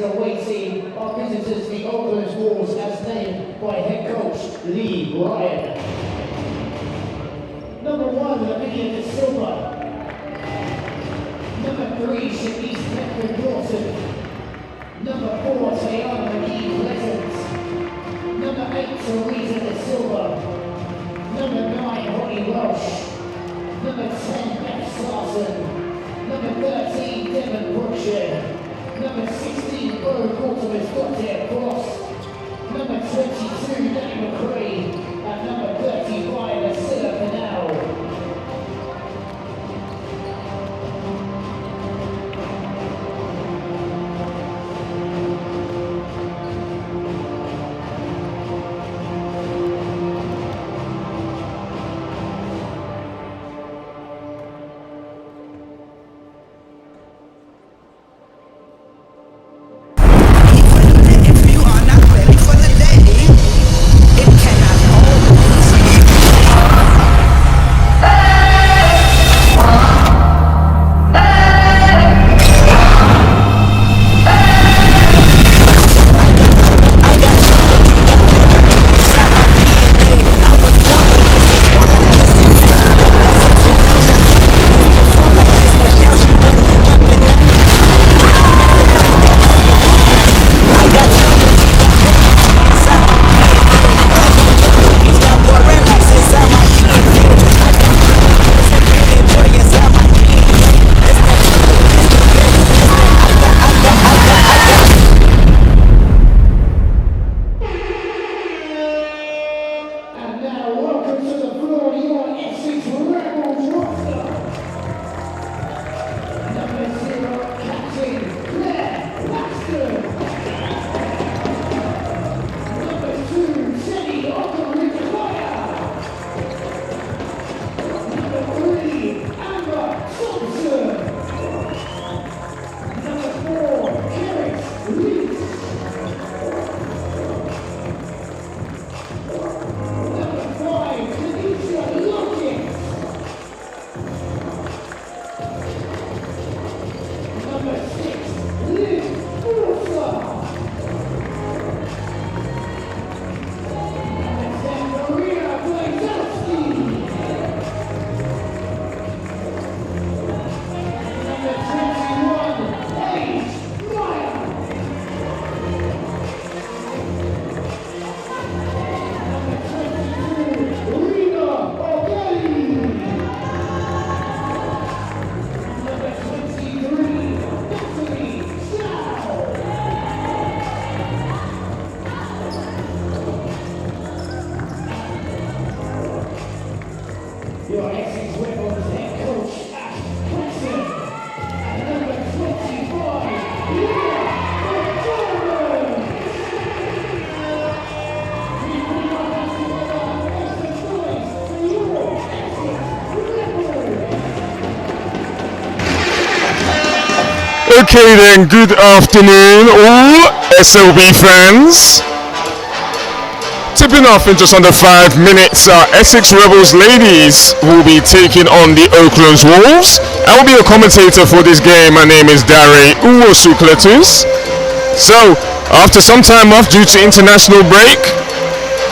the away team, our visitors, the Oaklands Wolves, as named by head coach Lee Ryan. Number 1, Lavinia De Silva. Number 3, Shanice Beckford Dawson. Number 4, Tayana McGee Pleasant. Number 8, Teresa De Silva. Number 9, Holly Welsh. Number 10, Beth Sarson. Number 13, Devon Brookshire. Number 16, Bo Cortimus Dottie Cross. Number 22, Danny McCrae. And number 35, Asilla Canal. Your Essex Rebels head coach, Ash Preston, and number 25, Leah McDormand. We bring our hands together, extra noise for your Essex Rebels. Okay then, good afternoon all SLB fans. Tipping off in just under 5 minutes, our Essex Rebels ladies will be taking on the Oaklands Wolves. I will be a commentator for this game. My name is Dare Uwosukletus. So, after some time off due to international break,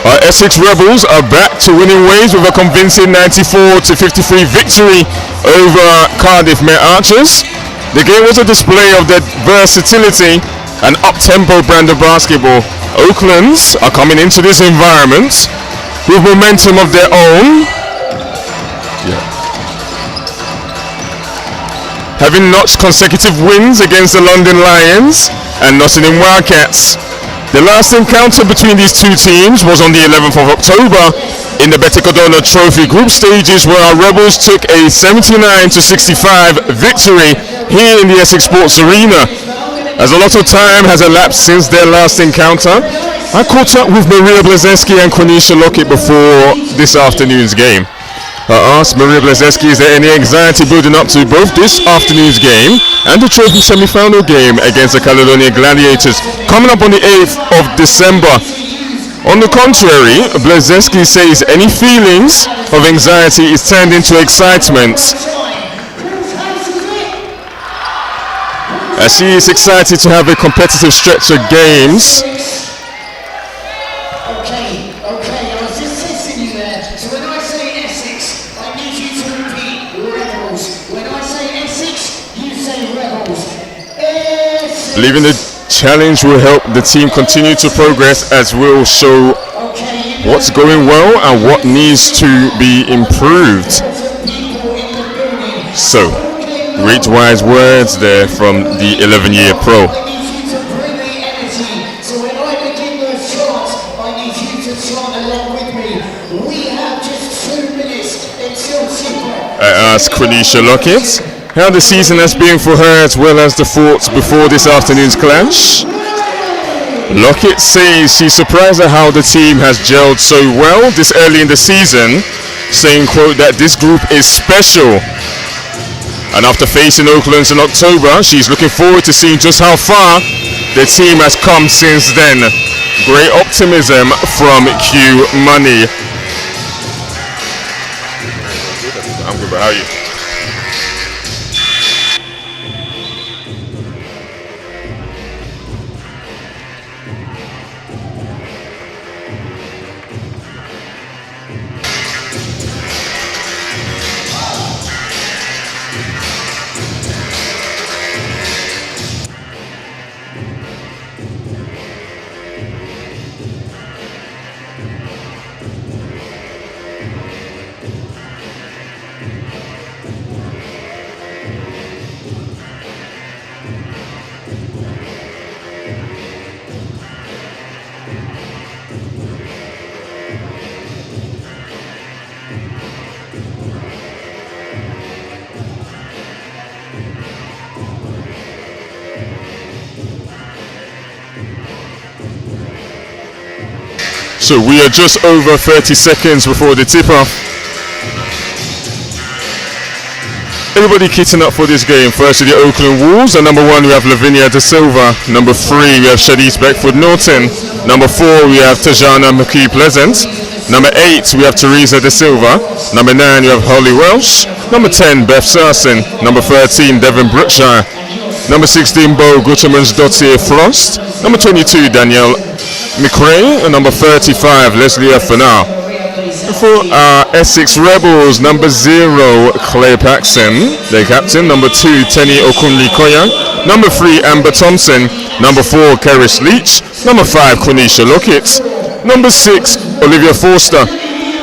our Essex Rebels are back to winning ways with a convincing 94-53 victory over Cardiff Met Archers. The game was a display of their versatility and up-tempo brand of basketball. Oaklands are coming into this environment with momentum of their own. Having notched consecutive wins against the London Lions and Nottingham Wildcats. The last encounter between these two teams was on the 11th of October in the Betty-Codona Trophy group stages, where our Rebels took a 79-65 victory here in the Essex Sports Arena. As a lot of time has elapsed since their last encounter, I caught up with Maria Blazeski and Quenisha Lockett before this afternoon's game. I asked Maria Blazeski, is there any anxiety building up to both this afternoon's game and the trophy semi-final game against the Caledonia Gladiators coming up on the 8th of December? On the contrary, Blazeski says any feelings of anxiety is turned into excitement. as she is excited to have a competitive stretch of games. Okay, I was just testing you there. So when I say Essex, I need you to repeat Rebels. When I say Essex, you say Rebels. Essex. Believing the challenge will help the team continue to progress, as we'll show what's going well and what needs to be improved. So, great wise words there from the 11-year pro. I asked Quenisha Lockett how the season has been for her, as well as the thoughts before this afternoon's clash. Lockett says she's surprised at how the team has gelled so well this early in the season, saying, quote, that this group is special. And after facing Oaklands in October, she's looking forward to seeing just how far the team has come since then. Great optimism from Q Money. I'm good, but how are you? So we are just over 30 seconds before the tip-off. Everybody kitting up for this game. First, the Oakland Wolves. At number 1, we have Lavinia De Silva. Number 3, we have Shanice Beckford Norton. Number 4, we have Tajana McKee Pleasant. Number 8, we have Teresa De Silva. Number 9, we have Holly Welsh. Number 10, Beth Sarson. Number 13, Devin Brookshire. Number 16, Bo Gutermans-Dottier Frost. Number 22, Danielle McRae. And number 35, Leslie Fanar. For our Essex Rebels, number 0, Claire Paxson, their captain. Number 2, Tenny Okunlikoya. Number 3, Amber Thompson. Number 4, Keris Leach. Number 5, Quenisha Lockett. Number 6, Olivia Forster.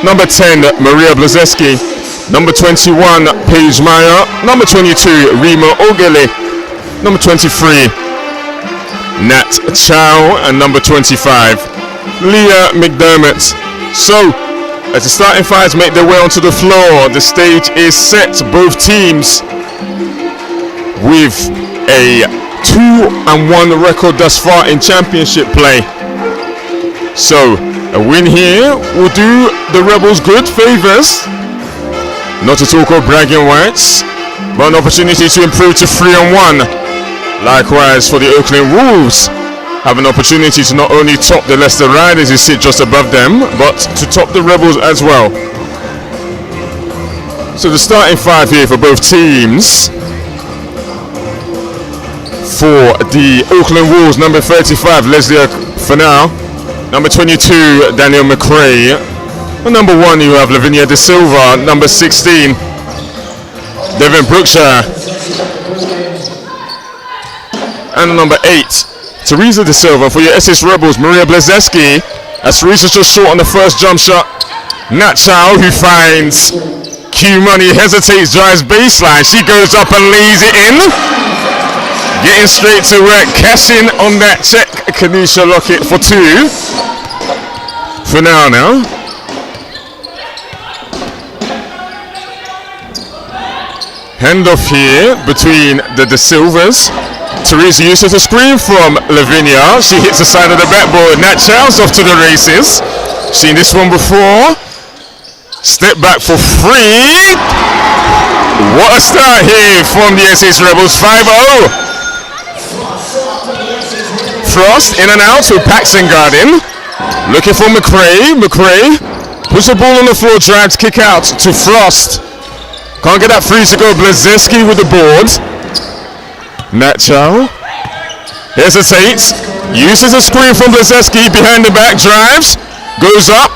Number 10, Maria Blazeski. Number 21, Paige Meyer. Number 22, Rima Ogele. Number 23, Nat Chow. And number 25, Leah McDermott. So, as the starting fives make their way onto the floor, the stage is set. Both teams with a 2-1 record thus far in championship play. So, a win here will do the Rebels good favors. Not to talk of bragging rights, but an opportunity to improve to 3-1. Likewise for the Oakland Wolves, have an opportunity to not only top the Leicester Riders who sit just above them, but to top the Rebels as well. So the starting five here for both teams. For the Oakland Wolves, number 35, Leslie Fanar. Number 22, Daniel McRae. And number 1, you have Lavinia De Silva. Number 16, Devin Brookshire. And number 8, Teresa De Silva. For your Essex Rebels, Maria Blazeski. As Teresa's just short on the first jump shot. Nat Chow, who finds Q Money, hesitates, drives baseline. She goes up and lays it in. Getting straight to work, cashing on that check. Quenisha Lockett for 2. For now. Handoff here between the De Silvas. Teresa uses a screen from Lavinia. She hits the side of the backboard. Nat Chow's off to the races. Seen this one before. Step back for 3. What a start here from the Essex Rebels. 5-0. Frost in and out with Paxson guarding. Looking for McRae. McRae puts the ball on the floor, drives, kick out to Frost. Can't get that free to go. Blazeski with the board. Nacho hesitates, uses a screen from Blazeski behind the back, drives, goes up,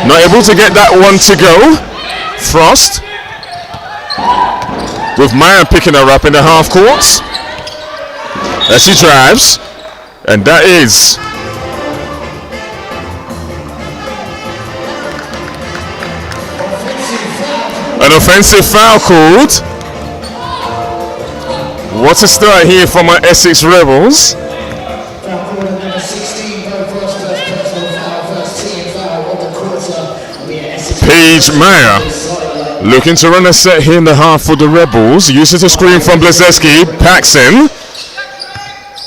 not able to get that one to go. Frost with Maya picking her up in the half court as she drives, and that is an offensive foul called. What a start here from our Essex Rebels. Paige Meyer looking to run a set here in the half for the Rebels. Uses a screen from Blazeski. Paxson.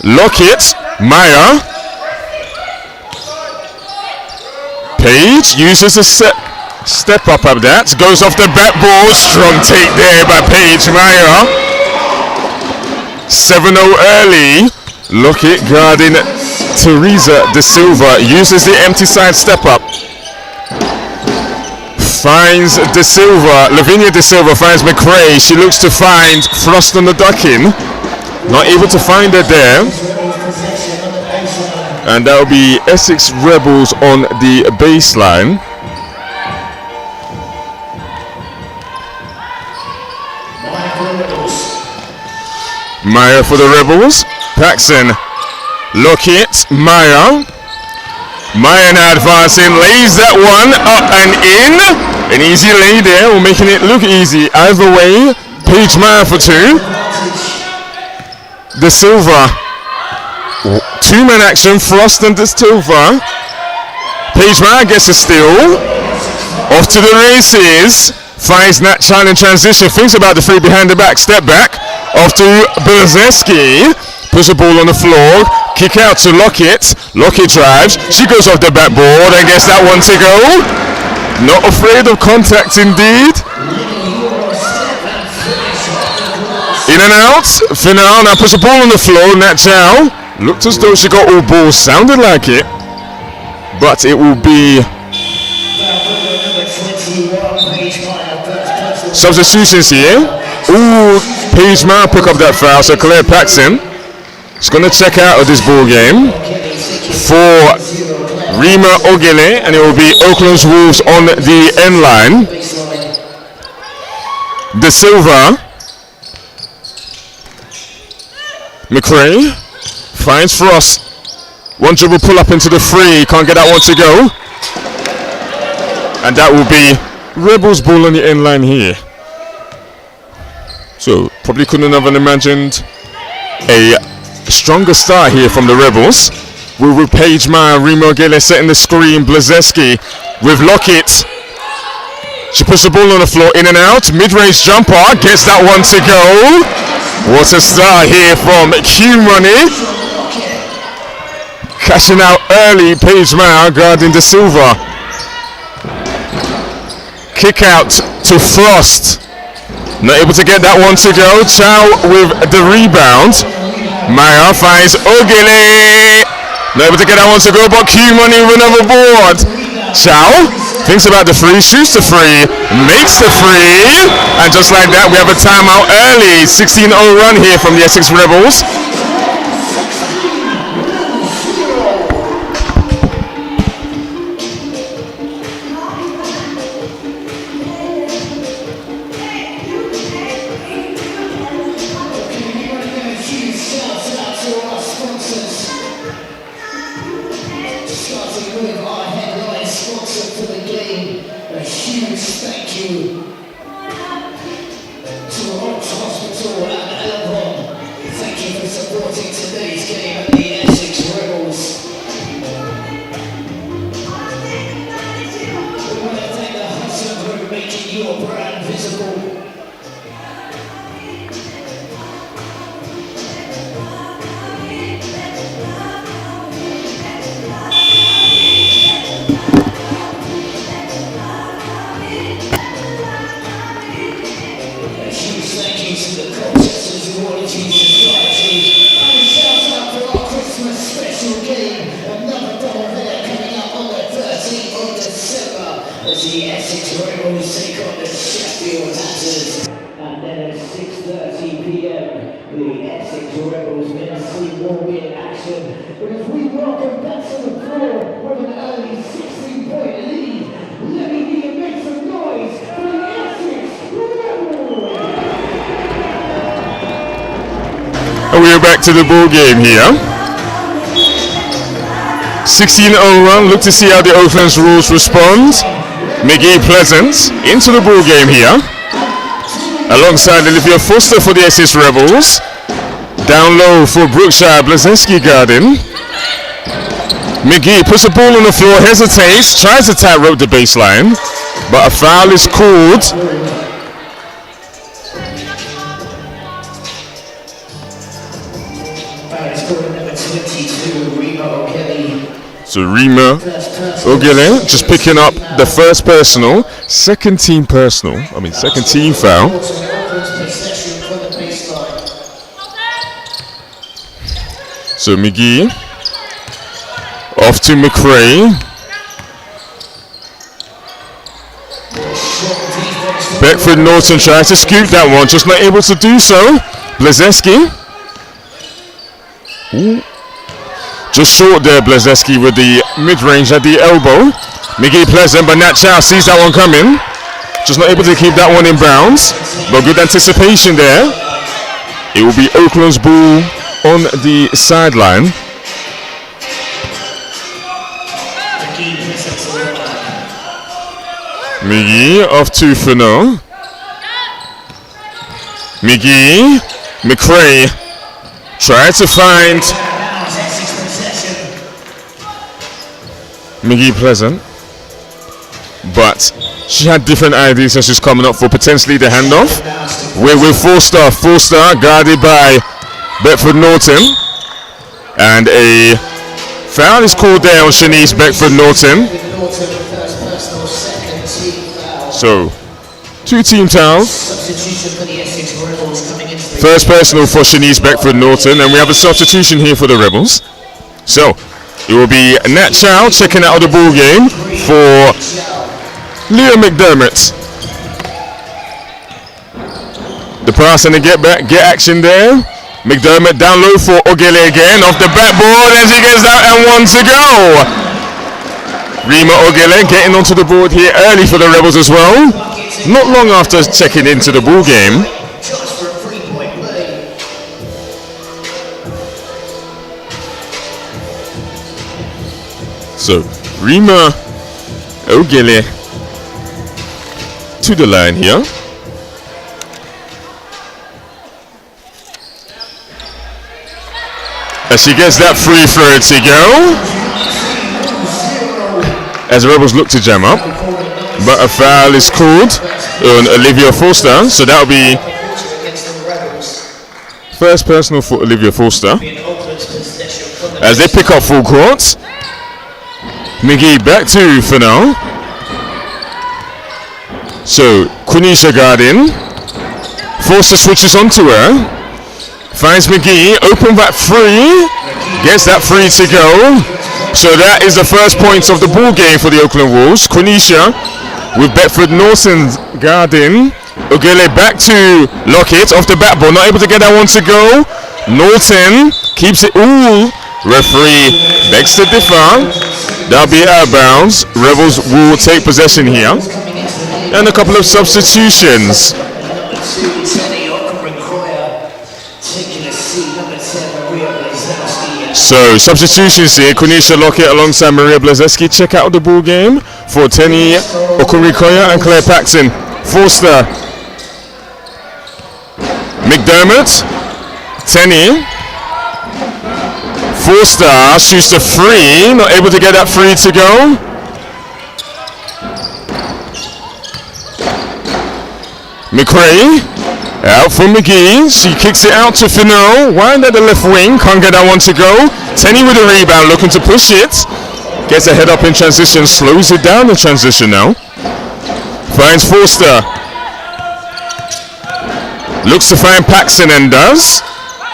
Lockett. Meyer. Page uses a step up of that. Goes off the backboard. Strong take there by Paige Meyer. 7-0 early. Lockett guarding Teresa De Silva. Uses the empty side step up. Finds De Silva. Lavinia De Silva finds McRae. She looks to find Frost on the ducking. Not able to find her there. And that will be Essex Rebels on the baseline. Meyer for the Rebels. Paxson. Lockett. Meyer. Meyer now advancing. Lays that one up and in. An easy lay there. We're making it look easy. Either way. Paige Meyer for two. De Silva. Two-man action. Frost and De Silva. Paige Meyer gets a steal. Off to the races. Finds Nat Chan in transition. Thinks about the three behind the back. Step back. Off to Blazeski. Puts the ball on the floor. Kick out to Lockett. Lockett drives. She goes off the backboard and gets that one to go. Not afraid of contact indeed. In and out. Final now puts the ball on the floor. Nat Chow looked as though she got all balls. Sounded like it. But it will be substitutions here. Ooh, Paige Meyer pick up that foul. So Claire Paxson is going to check out of this ball game for Rima Ogele, and it will be Oaklands Wolves on the end line. De Silva. McRae finds Frost. One dribble pull up into the free. Can't get that one to go. And that will be Rebels ball on the end line here. So probably couldn't have imagined a stronger start here from the Rebels. With Paige Meyer, Remo Gele setting the screen. Blazeski with Lockett. She puts the ball on the floor, in and out. Mid-range jumper, gets that one to go. What a start here from Q Money. Cashing out early. Paige Meyer guarding De Silva. Kick out to Frost. Not able to get that one to go. Chow with the rebound. Meyer finds Ogele. Not able to get that one to go, but Q Money with another board. Chow thinks about the free, shoots the free, makes the free, and just like that, we have a timeout early. 16-0 run here from the Essex Rebels. Rebels in see more in action. But as we welcome back to the floor with an early 16-point lead, let me hear you make some noise for the Essex Rebels! And we are back to the ball game here. 16-0 run. Look to see how the Oaklands Rules respond. McGee Pleasant into the ball game here, alongside Olivia Foster for the Essex Rebels. Down low for Brookshire Blazinski Garden. McGee puts the ball on the floor, hesitates, tries to tightrope the baseline, but a foul is called. So Rima Ogile just picking up the first personal, second team foul. So McGee off to McRae. Beckford Norton tries to scoop that one, just not able to do so. Blazeski. Just short there, Blazeski with the mid-range at the elbow. McGee Pleasant, but Nat Chow sees that one coming. Just not able to keep that one in bounds, but good anticipation there. It will be Oakland's ball on the sideline. McGee off to Fano. McGee, McRae tries to find McGee Pleasant, but she had different ideas as she's coming up for potentially the handoff. We're with Forster guarded by Beckford Norton, and a foul is called there on Shanice Beckford Norton. So, two team fouls. First personal for Shanice Beckford Norton, and we have a substitution here for the Rebels. So, it will be Nat Chow checking out of the ball game for Leah McDermott. The pass and the get action there. McDermott down low for Ogele again, off the backboard as he gets that and one to go. Rima Ogele getting onto the board here early for the Rebels as well. Not long after checking into the ball game. So, Rima Ogele to the line here. As she gets that free throw to go. As the Rebels look to jam up. But a foul is called on Olivia Foster. So that will be first personal for Olivia Foster. As they pick up full court. McGee back to Fennell. So Quenisha guarding. Foster switches onto her. Finds McGee, open back free. Gets that free to go. So that is the first points of the ball game for the Oakland Wolves. Quenisha with Beckford Norton guarding. Ogele back to Lockett off the backboard. Not able to get that one to go. Norton keeps it. Ooh. Referee begs to differ. That'll be out of bounds. Rebels will take possession here. And a couple of substitutions. So substitutions here. Quenisha Lockett alongside Maria Blazeski check out the ball game for Tenny Okurikoya and Claire Paxton. Forster. McDermott. Tenny. Forster shoots the free, not able to get that free to go. McRae out for McGee. She kicks it out to Fino. Wind at the left wing, can't get that one to go. Tenny with a rebound, looking to push it. Gets a head up in transition, slows it down in transition now. Finds Forster. Looks to find Paxton and does.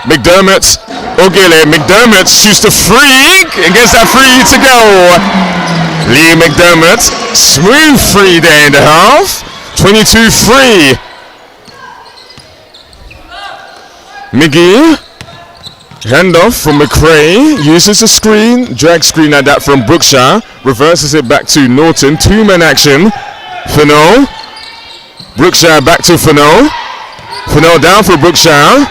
McDermott. Ogele, McDermott shoots the free and gets that free to go. Lee McDermott, smooth free there in the half. 22-3. McGee Handoff from McRae, uses the screen, drag screen at that from Brookshire, reverses it back to Norton, two-man action. Fennell, Brookshire back to Fennell. Fennell down for Brookshire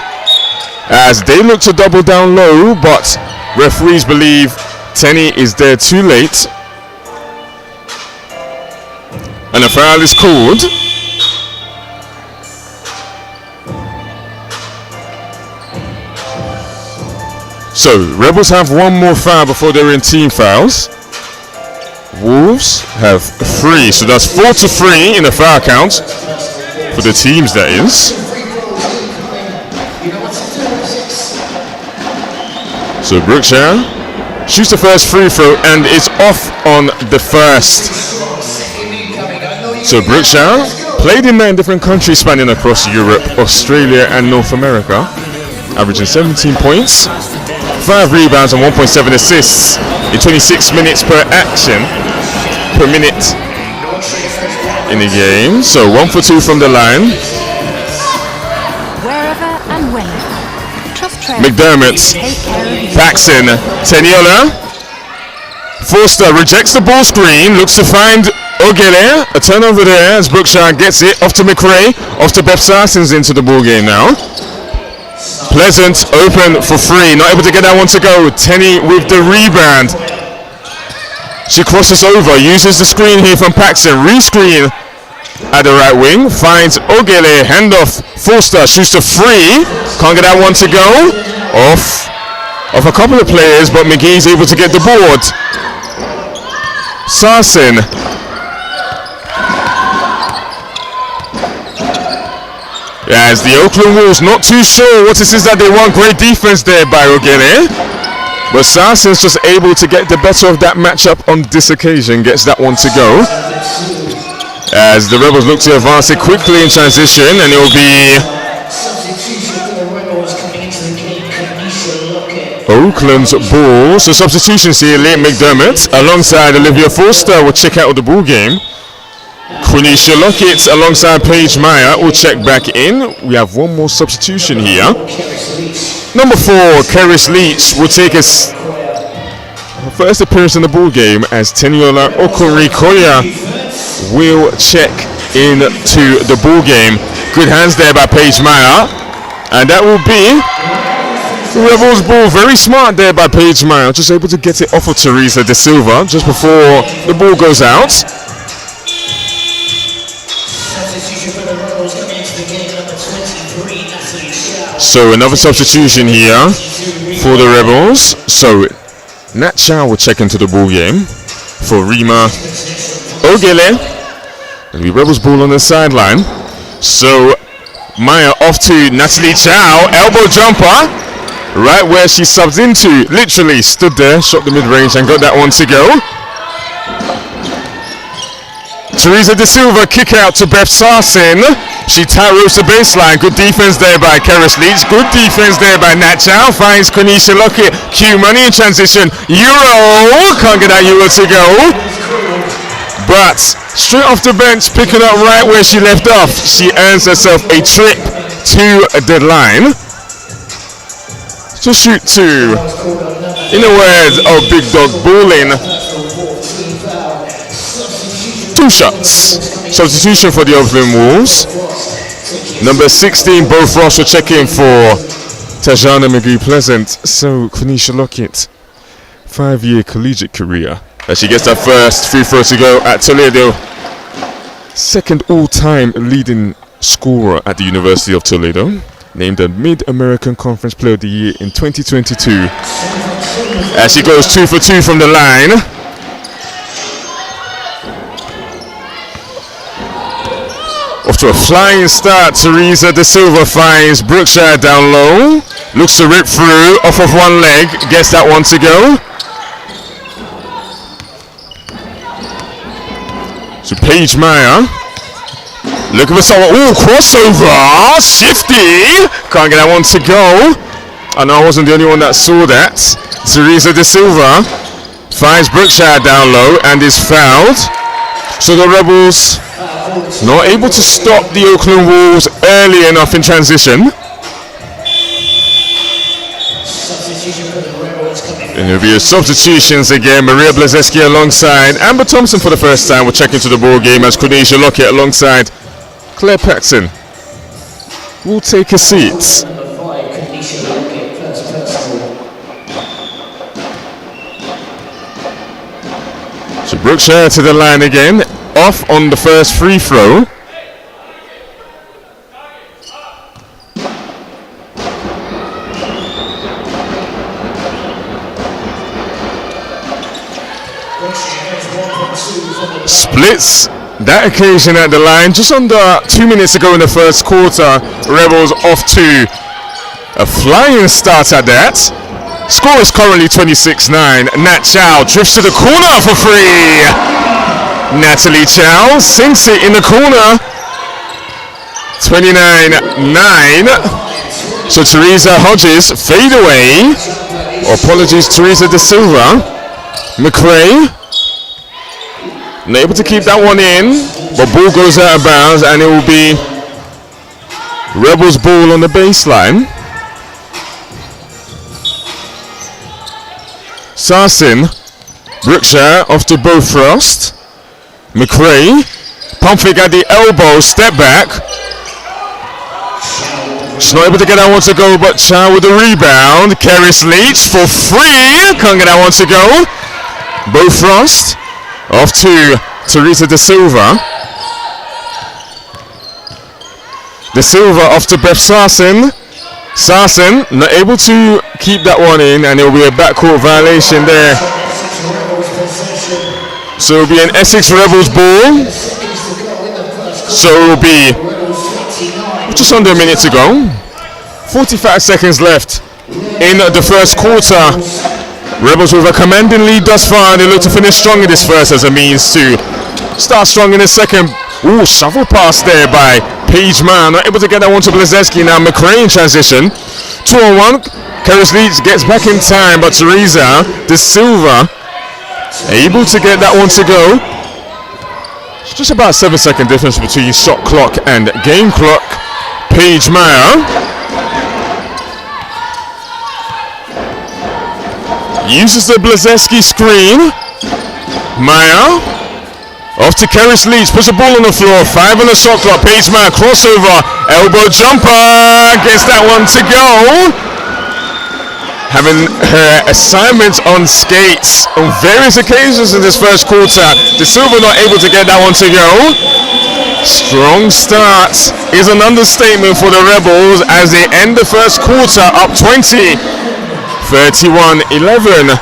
as they look to double down low, but referees believe Tenny is there too late. And a foul is called. So, Rebels have one more foul before they're in team fouls. Wolves have 3, so that's 4 to 3 in the foul count for the teams, that is. So Brookshire shoots the first free throw and it's off on the first. So Brookshire played in 9 different countries spanning across Europe, Australia and North America, averaging 17 points, 5 rebounds and 1.7 assists in 26 minutes per minute in the game. So 1 for 2 from the line. Wherever and whenever. McDermott, Paxson, Teniola. Forster rejects the ball screen, looks to find Ogele. A turnover there as Brookshire gets it off to McRae, off to Beth Sarsens into the ball game now. Pleasant open for 3, not able to get that one to go. Tenny with the rebound. She crosses over, uses the screen here from Paxson, re-screen at the right wing, finds Ogele, handoff, Forster shoots to 3, can't get that one to go, off a couple of players, but McGee's able to get the board. Sarsen. As the Oakland Wolves not too sure what it is that they want. Great defense there by Ogele. But Sarsen's just able to get the better of that matchup on this occasion. Gets that one to go. As the Rebels look to advance it quickly in transition. And it will be Oakland's ball. So substitutions here. Liam McDermott alongside Olivia Forster will check out of the ball game. Quenisha Lockett alongside Paige Meyer will check back in. We have one more substitution here. Number 4, Keris Leach will take his first appearance in the ball game as Teniola Okorikoya will check into the ball game. Good hands there by Paige Meyer. And that will be Rebels ball. Very smart there by Paige Meyer. Just able to get it off of Teresa De Silva just before the ball goes out. So another substitution here for the Rebels. So Nat Chow will check into the ball game for Rima Ogele. And the Rebels ball on the sideline. So Maya off to Natalie Chow, elbow jumper, right where she subs into. Literally stood there, shot the mid-range and got that one to go. Teresa De Silva kick out to Beth Sarsen. She tight ropes the baseline. Good defense there by Keris Leach. Good defense there by Nat Chow. Finds Quenisha Lockett. Q money in transition. Euro. Can't get that Euro to go. But straight off the bench, picking up right where she left off. She earns herself a trip to the line to shoot 2. In the words of Big Dog Bowling, 2 shots. Substitution for the Oakland Wolves. Number 16, Bo Frost will check in for Tajana McGee Pleasant. So Quenisha Lockett, 5-year collegiate career. As she gets her first free throw to go at Toledo. Second all-time leading scorer at the University of Toledo. Named the Mid-American Conference Player of the Year in 2022. As she goes 2 for 2 from the line. Off to a flying start, Teresa De Silva finds Brookshire down low. Looks to rip through, off of one leg, gets that one to go. So Paige Meyer, looking for someone, ooh, crossover, shifty. Can't get that one to go. I know I wasn't the only one that saw that. Teresa De Silva finds Brookshire down low and is fouled. So the Rebels not able to stop the Oakland Wolves early enough in transition. substitution for the Rebels coming. And there'll be substitutions again. Maria Blazeski alongside Amber Thompson for the first time will check into the ball game as Cordesia Lockett alongside Claire Paxton will take a seat. Number 5, Kanisha Lockett, first personal. So Brookshire to the line again, off on the first free throw. Splits that occasion at the line. Just under 2 minutes ago in the first quarter, Rebels off to a flying start at that. Score is currently 26-9. Nat Chow drifts to the corner for free. Natalie Chow sinks it in the corner. 29-9. So Teresa Hodges fade away. Apologies, Teresa De Silva. McRae not able to keep that one in, but ball goes out of bounds and it will be Rebels ball on the baseline. Sarsin, Brookshire off to Bofrost. McRae, pump fake at the elbow, step back. She's not able to get that one to go, but Chow with the rebound. Keris Leach for free, can't get that one to go. Bofrost off to Teresa De Silva. De Silva off to Beth Sarsin. Sarsin not able to keep that one in, and it will be a backcourt violation there. So it will be an Essex Rebels ball. So it will be just under a minute to go. 45 seconds left in the first quarter. Rebels with a commanding lead thus far. They look to finish strong in this first as a means to start strong in the second. Ooh, shovel pass there by Paige Mann. Not able to get that one to Blazeski. Now McRae in transition. 2-on-1. Keris Leach gets back in time, but Teresa De Silva able to get that one to go. It's just about 7-second difference between shot clock and game clock. Paige Meyer uses the Blazeski screen. Meyer off to Keris Leach, puts the ball on the floor. 5 on the shot clock. Paige Meyer crossover, elbow jumper, gets that one to go. Having her assignment on skates on various occasions in this first quarter. De Silva not able to get that one to go. Strong start is an understatement for the Rebels as they end the first quarter up 20. 31-11.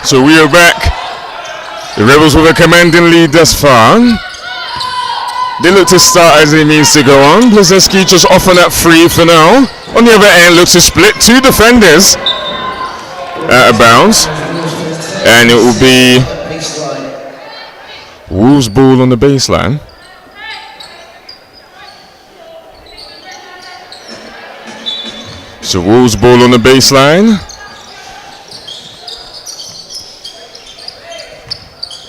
So we are back. The Rebels with a commanding lead thus far. They look to start as it means to go on. Blazinski just off on that free for now. On the other end, looks to split two defenders out of bounds. And it will be Wolves ball on the baseline. So Wolves ball on the baseline.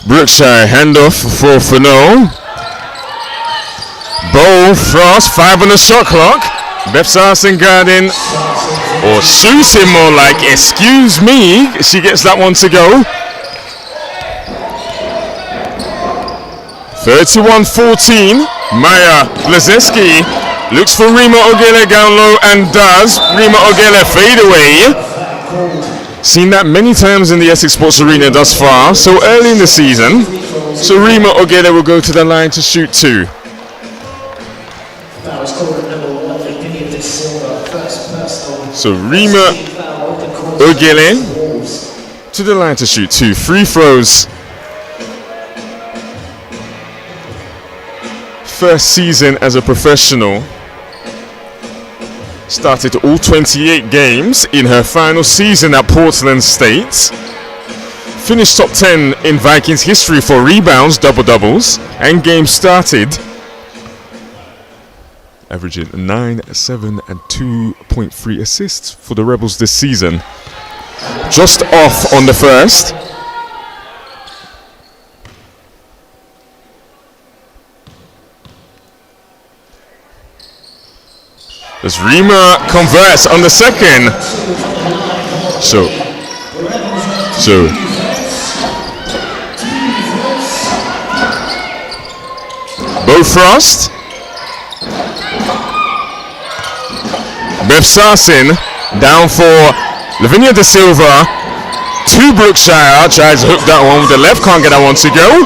Brookshire handoff for Fano. Bowl, Frost, 5 on the shot clock. Beth Sarson guarding, or shooting more like, excuse me. She gets that one to go. 31-14. Maya Blazinski looks for Rima Ogele down low and does. Rima Ogele fade away. Seen that many times in the Essex Sports Arena thus far, so early in the season. So Rima Ogele will go to the line to shoot two. So Rima Ogele to the line to shoot two. Free throws. First season as a professional. Started all 28 games in her final season at Portland State. Finished top 10 in Vikings history for rebounds, double-doubles, and games started. Averaging 9, 7, and 2.3 assists for the Rebels this season. Just off on the first. As Rima converts on the second. So Bo Frost. Beth Sarson down for Lavinia De Silva to Brookshire. Tries to hook that one with the left, can't get that one to go.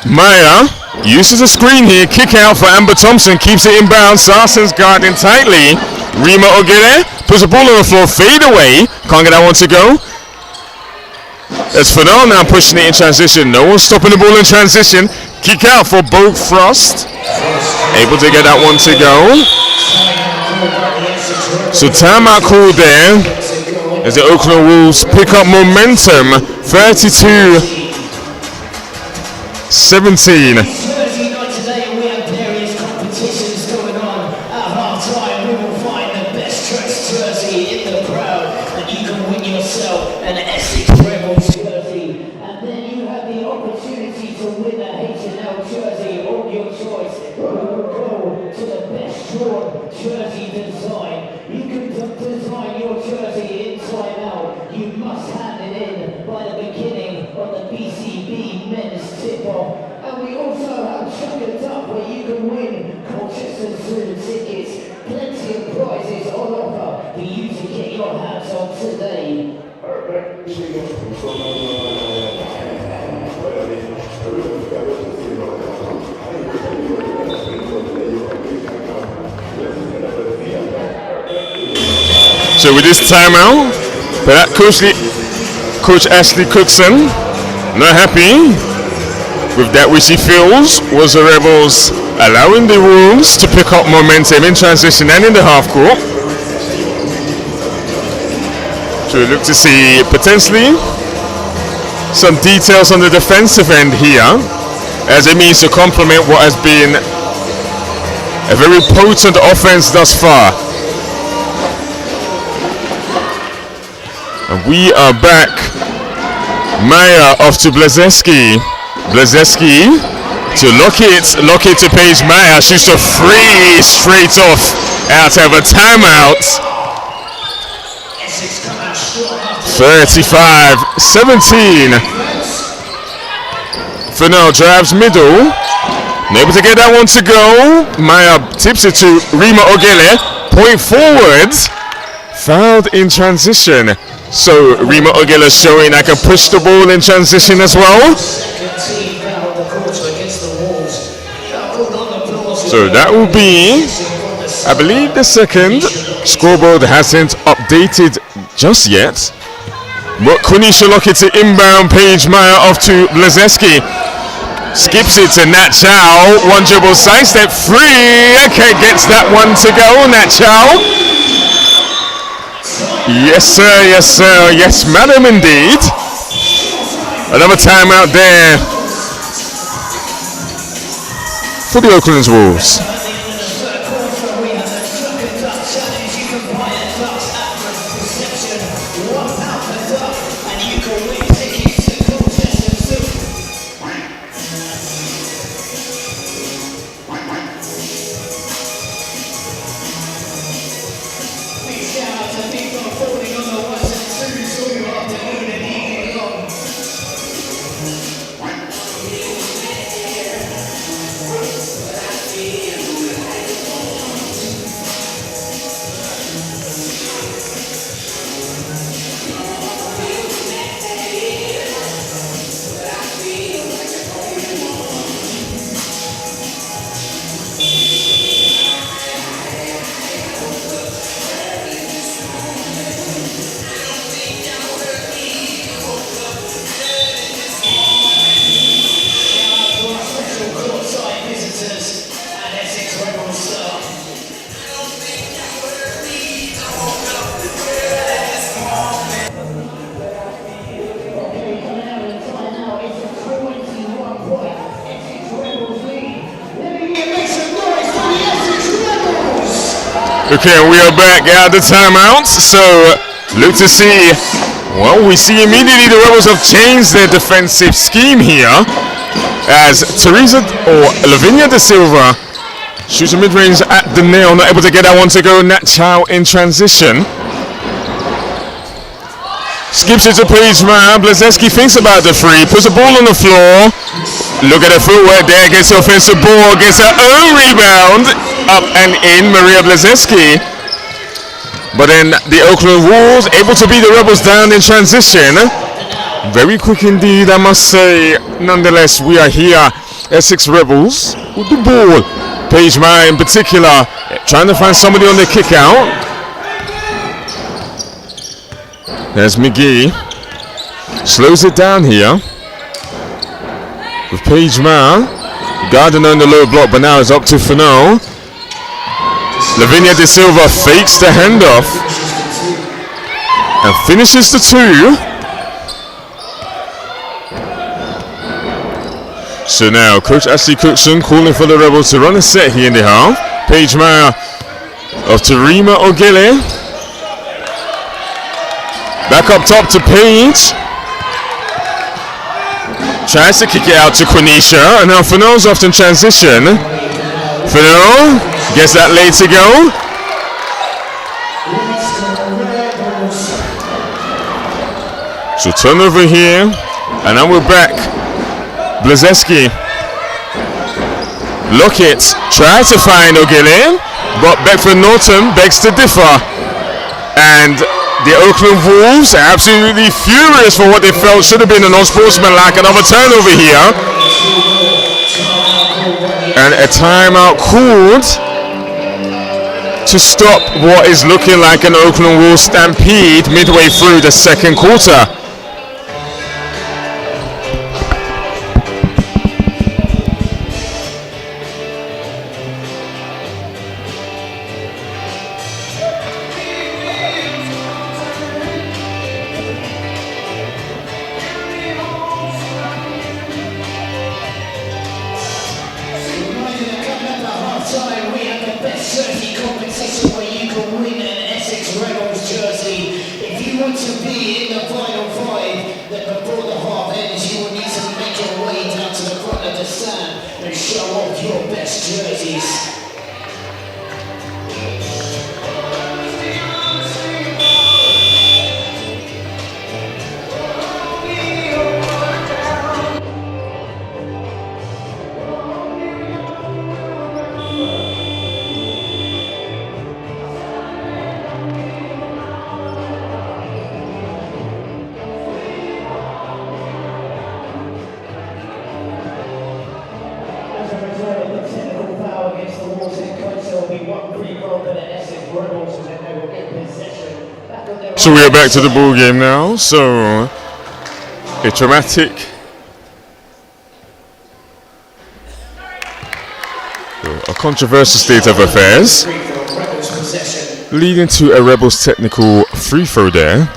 Maya uses a screen here, kick out for Amber Thompson, keeps it inbound. Sarson's guarding tightly. Rima Ogele puts the ball on the floor, fade away, can't get that one to go. It's Fennell now pushing it in transition. No one's stopping the ball in transition. Kick out for Bo Frost. Able to get that one to go. So timeout call there as the Oakland Wolves pick up momentum. 32-17. So with this timeout, but Coach Ashley Cookson not happy with that, which he feels was the Rebels allowing the Wolves to pick up momentum in transition and in the half court. So we look to see potentially some details on the defensive end here, as it means to complement what has been a very potent offense thus far. And we are back. Maya off to Blazinski. Blazinski to Lockett to Paige. Maya shoots a free straight off out of a timeout. 35-17. Fennell drives middle. Able to get that one to go. Maya tips it to Rima Ogele. Point forward. Fouled in transition. So Rima Ogele showing I can push the ball in transition as well. So that will be I believe the second scoreboard hasn't updated just yet. But Kunisha Lockett to inbound, Paige Meyer off to Blazeski. Skips it to Nat Chow. One dribble sidestep, free. Okay, gets that one to go. Nat Chow. Yes, sir. Yes, sir. Yes, madam, indeed. Another timeout there for the Oaklands Wolves. Okay, we are back at the timeouts. So, look to see. Well, we see immediately the Rebels have changed their defensive scheme here, as Teresa or Lavinia De Silva shoots a mid-range at the nail, not able to get that one to go. Nat Chow in transition. Skips it to Paige Meyer. Blazeski thinks about the free, puts the ball on the floor. Look at the footwork there, gets the offensive ball, gets her own rebound. Up and in, Maria Blazeski. But then the Oakland Wolves able to beat the Rebels down in transition. Very quick indeed, I must say. Nonetheless, we are here. Essex Rebels with the ball. Paige Meyer in particular trying to find somebody on the kick out. There's McGee. Slows it down here with Paige Meyer. Gardner on the low block, but now it's up to Fano. Lavinia De Silva fakes the handoff and finishes the two. So now Coach Ashley Cookson calling for the Rebels to run a set here in the half. Paige Meyer of Tarima Ogele. Back up top to Paige. Tries to kick it out to Quenisha, and now Fano's off in transition. Fano gets that late to go. So turnover here, and now we're back. Blazeski. Lockett tries to find Ogele, but Beckford Norton begs to differ. And the Oakland Wolves are absolutely furious for what they felt should have been an unsportsmanlike. Another turnover here. And a timeout called to stop what is looking like an Oakland Wolves stampede midway through the second quarter. Against the So we are back to the ball game now. So a dramatic a controversial state of affairs leading to a Rebels technical free throw there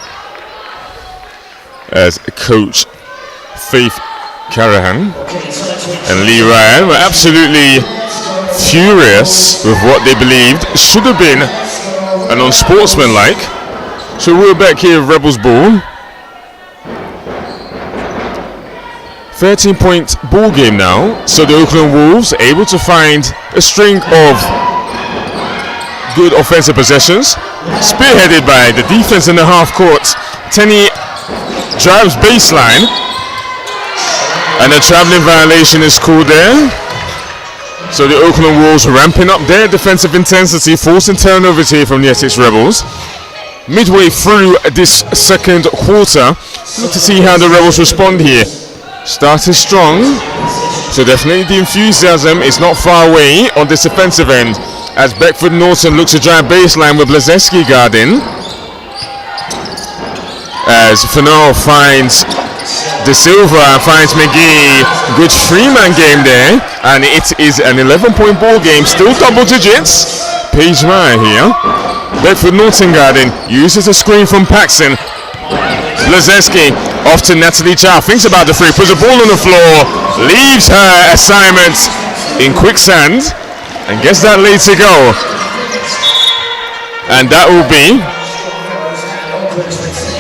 as coach Faith Carahan and Lee Ryan were absolutely furious with what they believed should have been an unsportsmanlike. So we're back here with Rebels ball. 13-point ball game now. So the Oakland Wolves able to find a string of good offensive possessions, spearheaded by the defense in the half court. Tenny drives baseline, and a traveling violation is called there. So the Oakland Wolves ramping up their defensive intensity, forcing turnovers here from the Essex Rebels. Midway through this second quarter, look to see how the Rebels respond here. Started strong, so definitely the enthusiasm is not far away on this offensive end as Beckford Norton looks to drive baseline with Blazeski guarding. As Fennell finds De Silva and finds McGee. Good three-man game there, and it is an 11-point ball game, still double digits. Paige Meyer here. Bedford Norton guarding, uses a screen from Paxson. Blazeski off to Natalie Chow, thinks about the three, puts the ball on the floor, leaves her assignment in quicksand, and gets that laid to go. And that will be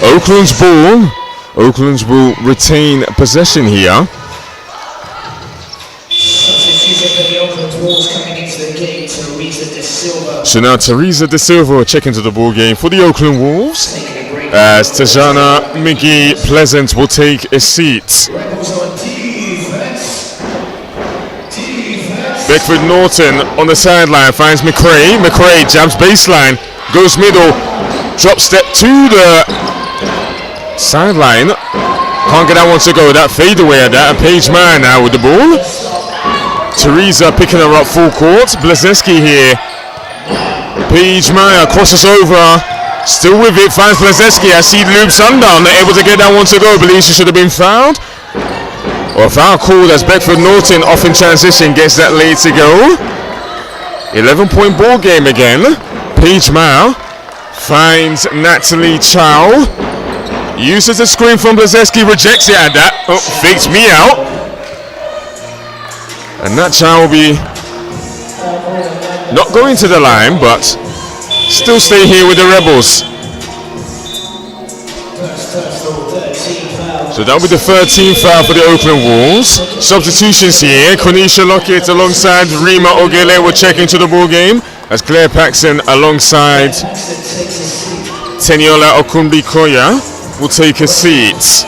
Oakland's ball. Oakland's will retain possession here. So now Teresa De Silva checking to the ball game for the Oakland Wolves as Tajana McGee Pleasant will take a seat. Beckford Norton on the sideline finds McRae. McRae jabs baseline, goes middle, drop step to the sideline. Can't get that one to go. That fade away at that. And Paige Meyer now with the ball. Teresa picking her up full court. Blazeski here. Paige Meyer crosses over. Still with it. Finds Blazeski as she loops sundown. Not able to get that one to go. Believes she should have been fouled. Or foul called as Beckford Norton off in transition gets that laid to go. 11-point ball game again. Paige Meyer finds Natalie Chow. Uses a screen from Blazeski, rejects it at that. Oh, fakes me out. And that Chow will be not going to the line, but still stay here with the Rebels. So that'll be the 13th foul for the Oakland Wolves. Substitutions here. Konisha Lockett alongside Rima Ogele will check into the ball game as Claire Paxson alongside Teniola Okumbi Koya will take a seat.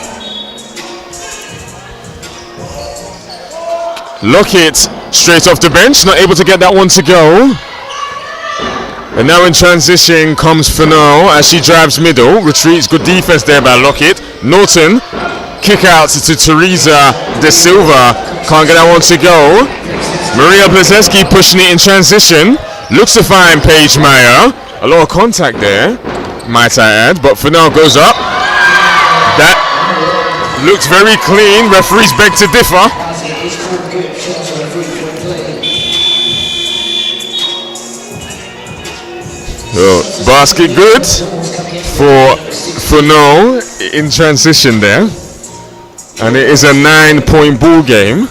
Lockett straight off the bench, not able to get that one to go. And now in transition comes Fennell as she drives middle, retreats, good defense there by Lockett. Norton, kick out to Teresa De Silva, can't get that one to go. Maria Blazeski pushing it in transition, looks to find Paige Meyer. A lot of contact there, might I add, but Fennell goes up. That looks very clean, referees beg to differ. So, basket good for no in transition there, and it is a 9-point ball game.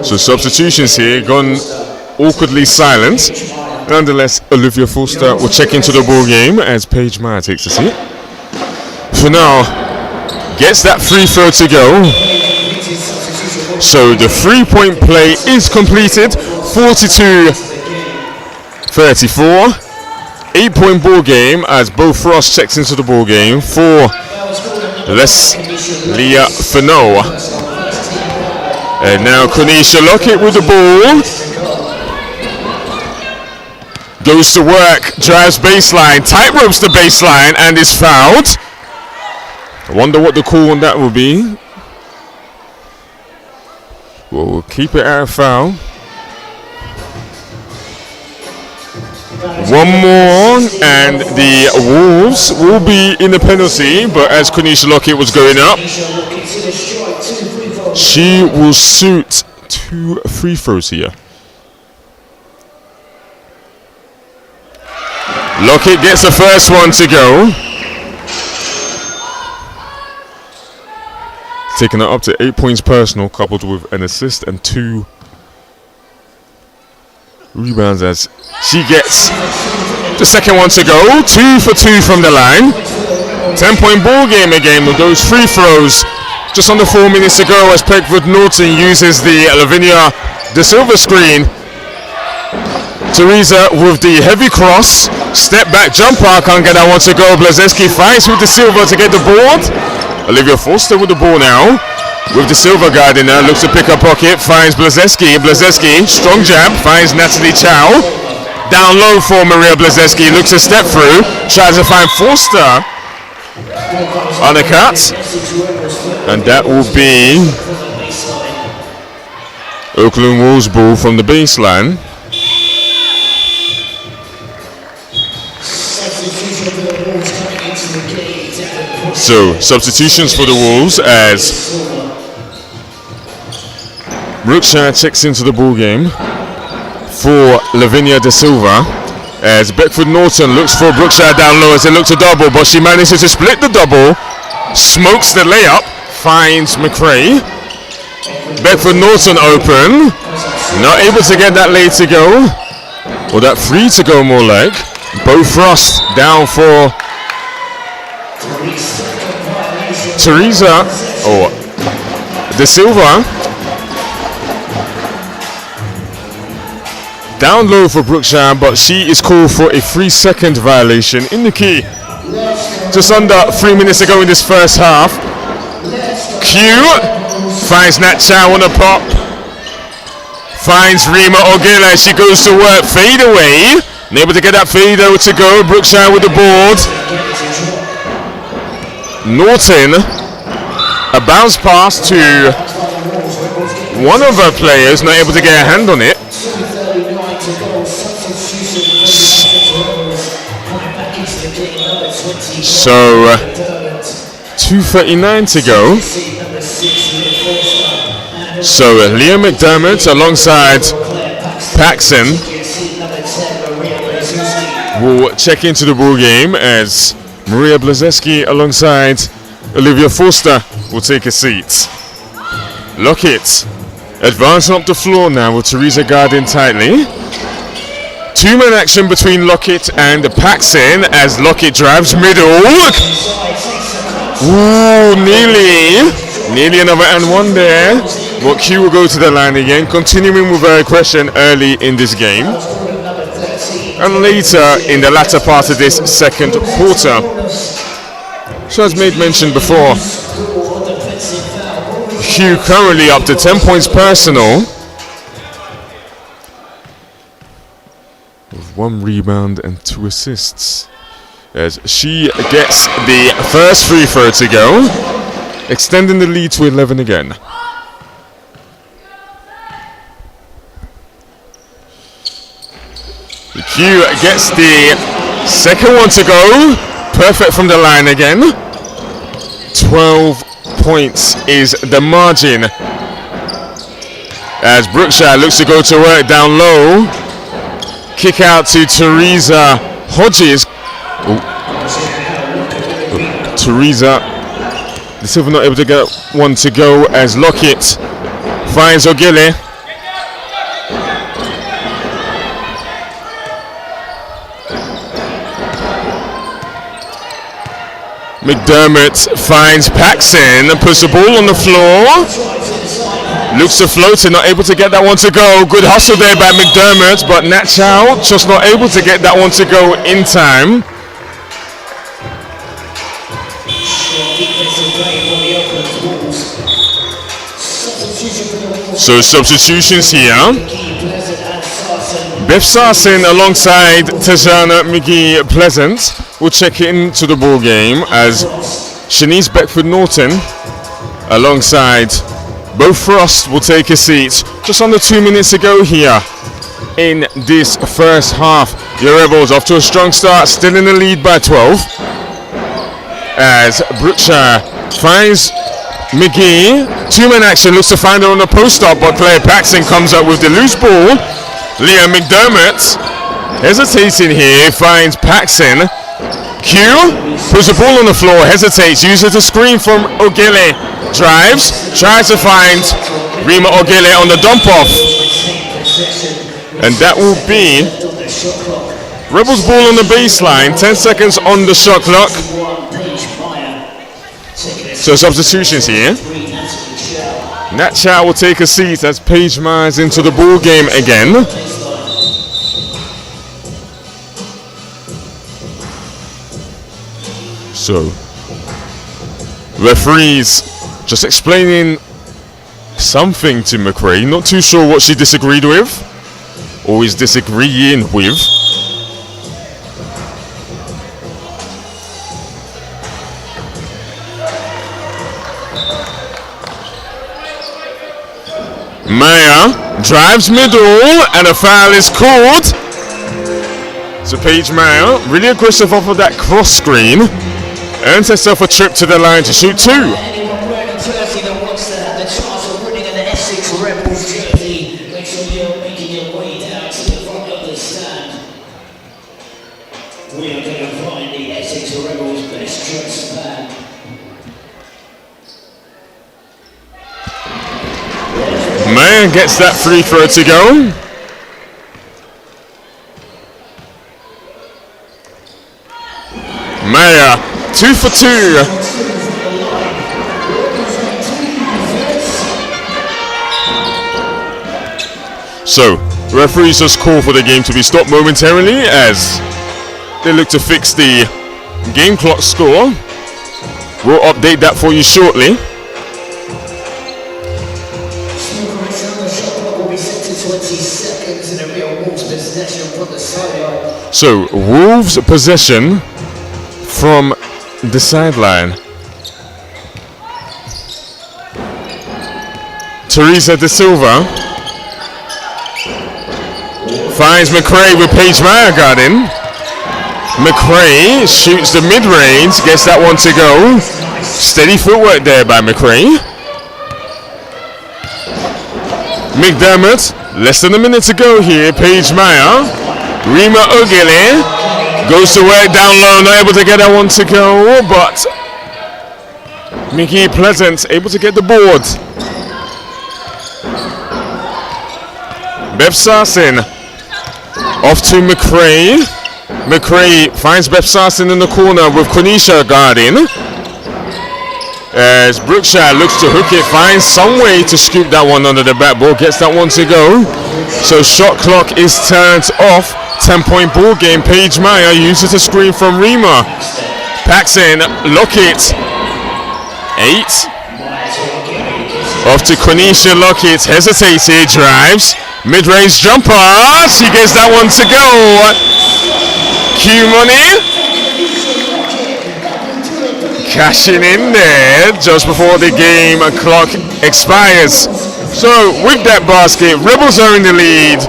So substitutions here gone awkwardly silent. Nonetheless, Olivia Forster will check into the ball game as Paige Meyer takes a seat. For now, gets that free throw to go. So the 3-point play is completed. 42-34. 8-point ball game as Bo Frost checks into the ball game for Leah Fennell. And now Konisha Lockett with the ball. Goes to work, drives baseline, tight ropes the baseline and is fouled. I wonder what the call on that will be. We'll keep it at a foul. One more, and the Wolves will be in the penalty. But as Quenisha Lockett was going up, she will shoot 2 free throws here. Lockett gets the first one to go. Taking it up to 8 points personal, coupled with an assist and 2 rebounds as she gets the second one to go. 2 for 2 from the line. 10-point ball game again with those free throws. Just under 4 minutes to go as Beckford Norton uses the Lavinia De Silva screen. Teresa with the heavy cross. Step back jumper, can't get that one to go. Blazeski fights with De Silva to get the board. Olivia Foster with the ball now. With De Silva guarding her, looks to pick her pocket, finds Blazeski. Blazeski, strong jab, finds Natalie Chow. Down low for Maria Blazeski, looks to step through, tries to find Foster on the cut. And that will be Oakland Wolves ball from the baseline. So, substitutions for the Wolves as Brookshire checks into the ball game for Lavinia De Silva as Beckford Norton looks for Brookshire down low as they look to double, but she manages to split the double, smokes the layup, finds McRae. Beckford Norton open, not able to get that late to go, or that free to go more like. Bo Frost down for Teresa De Silva. Down low for Brookshire, but she is called for a 3-second violation in the key. Just under 3 minutes to go in this first half. Q finds Nat Chow on a pop. Finds Rima Ogila as she goes to work. Fade away. Unable to get that fade out to go. Brookshire with the board. Norton, a bounce pass to one of her players, not able to get a hand on it. So 2:39 to go. So Leah McDermott alongside Paxson will check into the ball game as Maria Blazeski alongside Olivia Foster will take a seat. Lockett advancing up the floor now with Teresa guarding tightly. 2-man action between Lockett and Paxson as Lockett drives middle. Ooh, nearly another and one there. But Q will go to the line again, continuing with her aggression early in this game. And later in the latter part of this second quarter. So as made mention before, Q currently up to 10 points personal. With 1 rebound and 2 assists. As she gets the first free throw to go, extending the lead to 11 again. Q gets the second one to go. Perfect from the line again. 12 points is the margin. As Brookshire looks to go to work down low. Kick out to Teresa Hodges. Teresa De Silva not able to get one to go as Lockett finds Ogile. McDermott finds Paxson, puts the ball on the floor, looks to float it, not able to get that one to go. Good hustle there by McDermott, but Nat Chow just not able to get that one to go in time. So substitutions here. Beth Sarson alongside Tajana McGee Pleasant will check into the ball game as Shanice Beckford Norton alongside Bo Frost will take a seat. Just under 2 minutes to go here in this first half. The Rebels off to a strong start, still in the lead by 12. As Brookshire finds McGee. Two-man action, looks to find her on the post-up, but player Paxson comes up with the loose ball. Liam McDermott hesitating here, finds Paxson. Q puts the ball on the floor, hesitates, uses the screen from Ogile. Drives, tries to find Rima Ogile on the dump-off. And that will be Rebels ball on the baseline, 10 seconds on the shot clock. So substitutions here. Nat Chow will take a seat as Paige Myers into the ball game again. So, referees just explaining something to McRae. Not too sure what she disagreed with or is disagreeing with. Maya drives middle and a foul is called. So Paige Maya, really aggressive off of that cross screen, earns herself a trip to the line to shoot two. Anyone wearing a jersey that wants to have the chance of winning an Essex Rebels jersey, make sure you're making your way down to the front of the stand. We are going to find the Essex Rebels best dressed fan. Maya gets that free throw to go. Maya, 2 for 2. So, referees just call for the game to be stopped momentarily as they look to fix the game clock score. We'll update that for you shortly. So, Wolves possession from the sideline. Teresa De Silva finds McRae with Paige Meyer guarding. McRae shoots the mid-range, gets that one to go. Steady footwork there by McRae. McDermott, less than a minute to go here. Paige Meyer, Rima Ogile goes to work down low, not able to get that one to go, but Mickey Pleasant able to get the board. Bev Sarsin off to McRae. McRae finds Bev Sarsin in the corner with Quenisha guarding. As Brookshire looks to hook it, finds some way to scoop that one under the backboard, gets that one to go. So shot clock is turned off. 10-point ball game. Paige Meyer uses a screen from Rima. Paxson, Lockett. 8. Off to Quenisha Lockett, hesitated, drives. Mid-range jumper. She gets that one to go. Q Money. Cashing in there just before the game clock expires. So with that basket, Rebels are in the lead,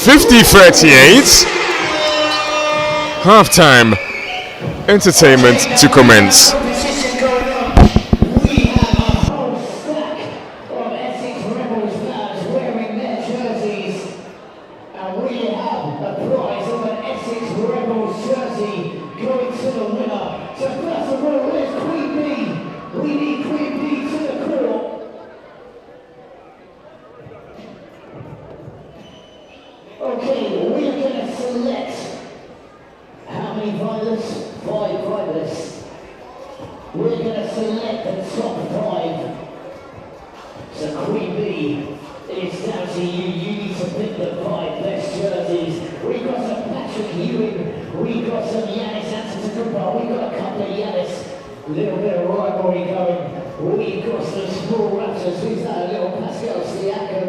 50-38. Halftime entertainment to commence. We have a whole stack of Essex Rebels fans wearing their jerseys, and we have a prize of an Essex Rebels jersey going to the winner. So first of all, where's Queen B? We need Queen B to the court. Okay, we are going to select how many finalists? 5 finalists. We're going to select the top 5. So Queen B, it's down to you. You need to pick the 5 best jerseys. We got some Patrick Ewing. We got some Yanis Antetokounmpo. We got a couple of Yanis. Little bit of rivalry going. We got some small Raptors. Who's that? A little Pascal Siakam,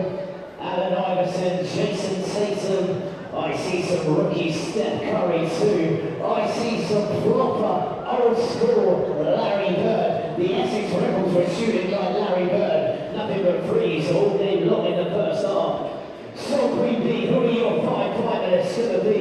Allen Iverson, Jason Tatum. I see some rookie Steph Curry too. I see some proper old school Larry Bird. The Essex Rebels were shooting like Larry Bird. Nothing but threes all day long in the first half. So Queen B, who are your 5 finalists going to be?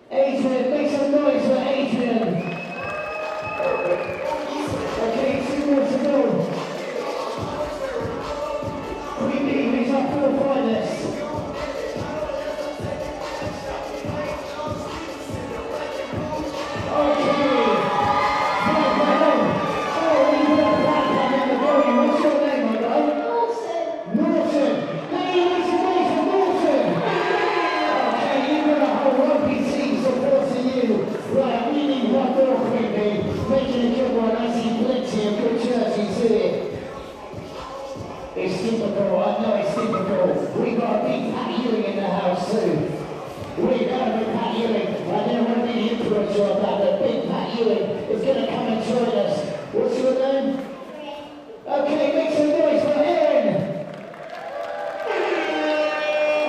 Adrian, make some noise for Adrian. Okay, 2 more to go. We need these up for the finalists. It's typical, I know it's typical. We got a big Pat Ewing in the house too. We got a big Pat Ewing. I don't want to be the influencer of that, but big Pat Ewing is going to come and join us. What's your name? Okay, make some noise for Aaron.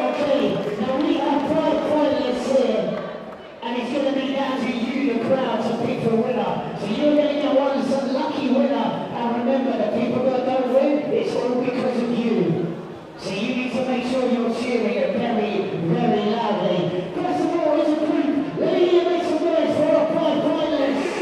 Okay, now we have 5 finalists here, and it's going to be down to you, the crowd, to pick the winner. So you're going to get one lucky winner. And remember, the people that don't win, it's all because of you. So you need to make sure you're cheering it very, very loudly. First of all, as a group, let me make some noise for our 5 finalists.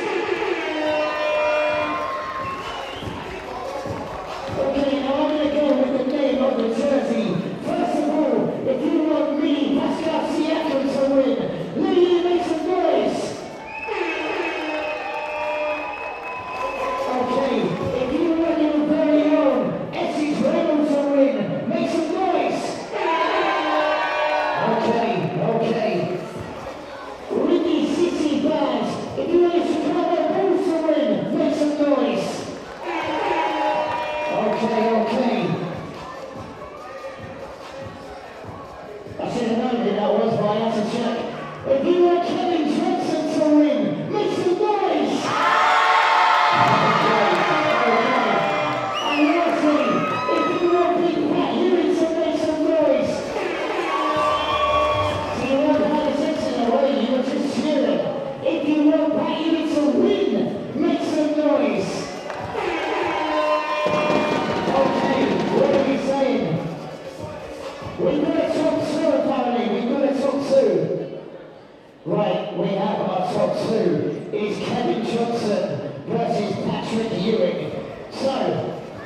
Okay, now I'm going to go with the name of the jersey. First of all, if you want me, Pascal Siakam, to win, let me make some noise. Okay, if you want your very own Essex to win, make some noise. Okay. Ricky City Bags, if you want your Chicago Bulls to win, make some noise. Okay. I should have known who that was, but I had to check. If you want Kevin Johnson to win, make some noise. And lastly, if you want Big Pat Ewing to make some noise. So you won't have a sense in a way, you were just cheering. If you want Pat Ewing to win, make some noise. Okay, what are we saying? We've got a top 2 apparently, we've got a top 2. Right, we have our top 2. It's Kevin Johnson versus Patrick Ewing. So,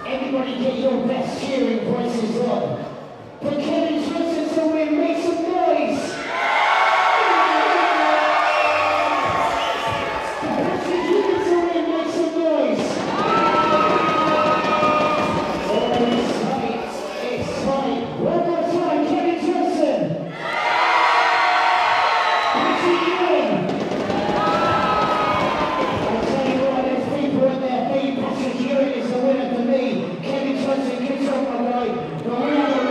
everybody get your best cheering voices on. For Kevin Johnson to win, make some noise! For Patrick Ewing to win, make some noise! Oh, it's tight. One more time, Kevin Johnson! Patrick Ewing! I'll tell you what, there's people in there. Patrick Ewing is the winner for me. Kevin Johnson, good job, my guy. But we have a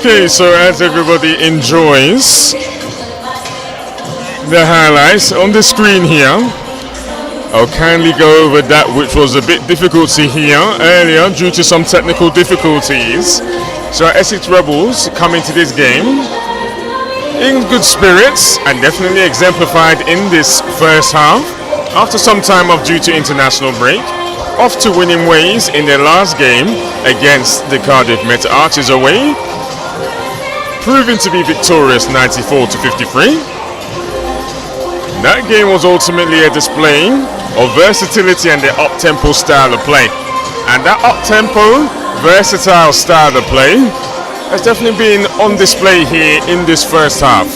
Okay, so as everybody enjoys the highlights on the screen here, I'll kindly go over that which was a bit difficult to hear earlier due to some technical difficulties. So our Essex Rebels come into this game in good spirits and definitely exemplified in this first half. After some time off due to international break, off to winning ways in their last game against the Cardiff Met Archers away, proving to be victorious 94-53. That game was ultimately a display of versatility and their up-tempo style of play. And that up-tempo, versatile style of play has definitely been on display here in this first half.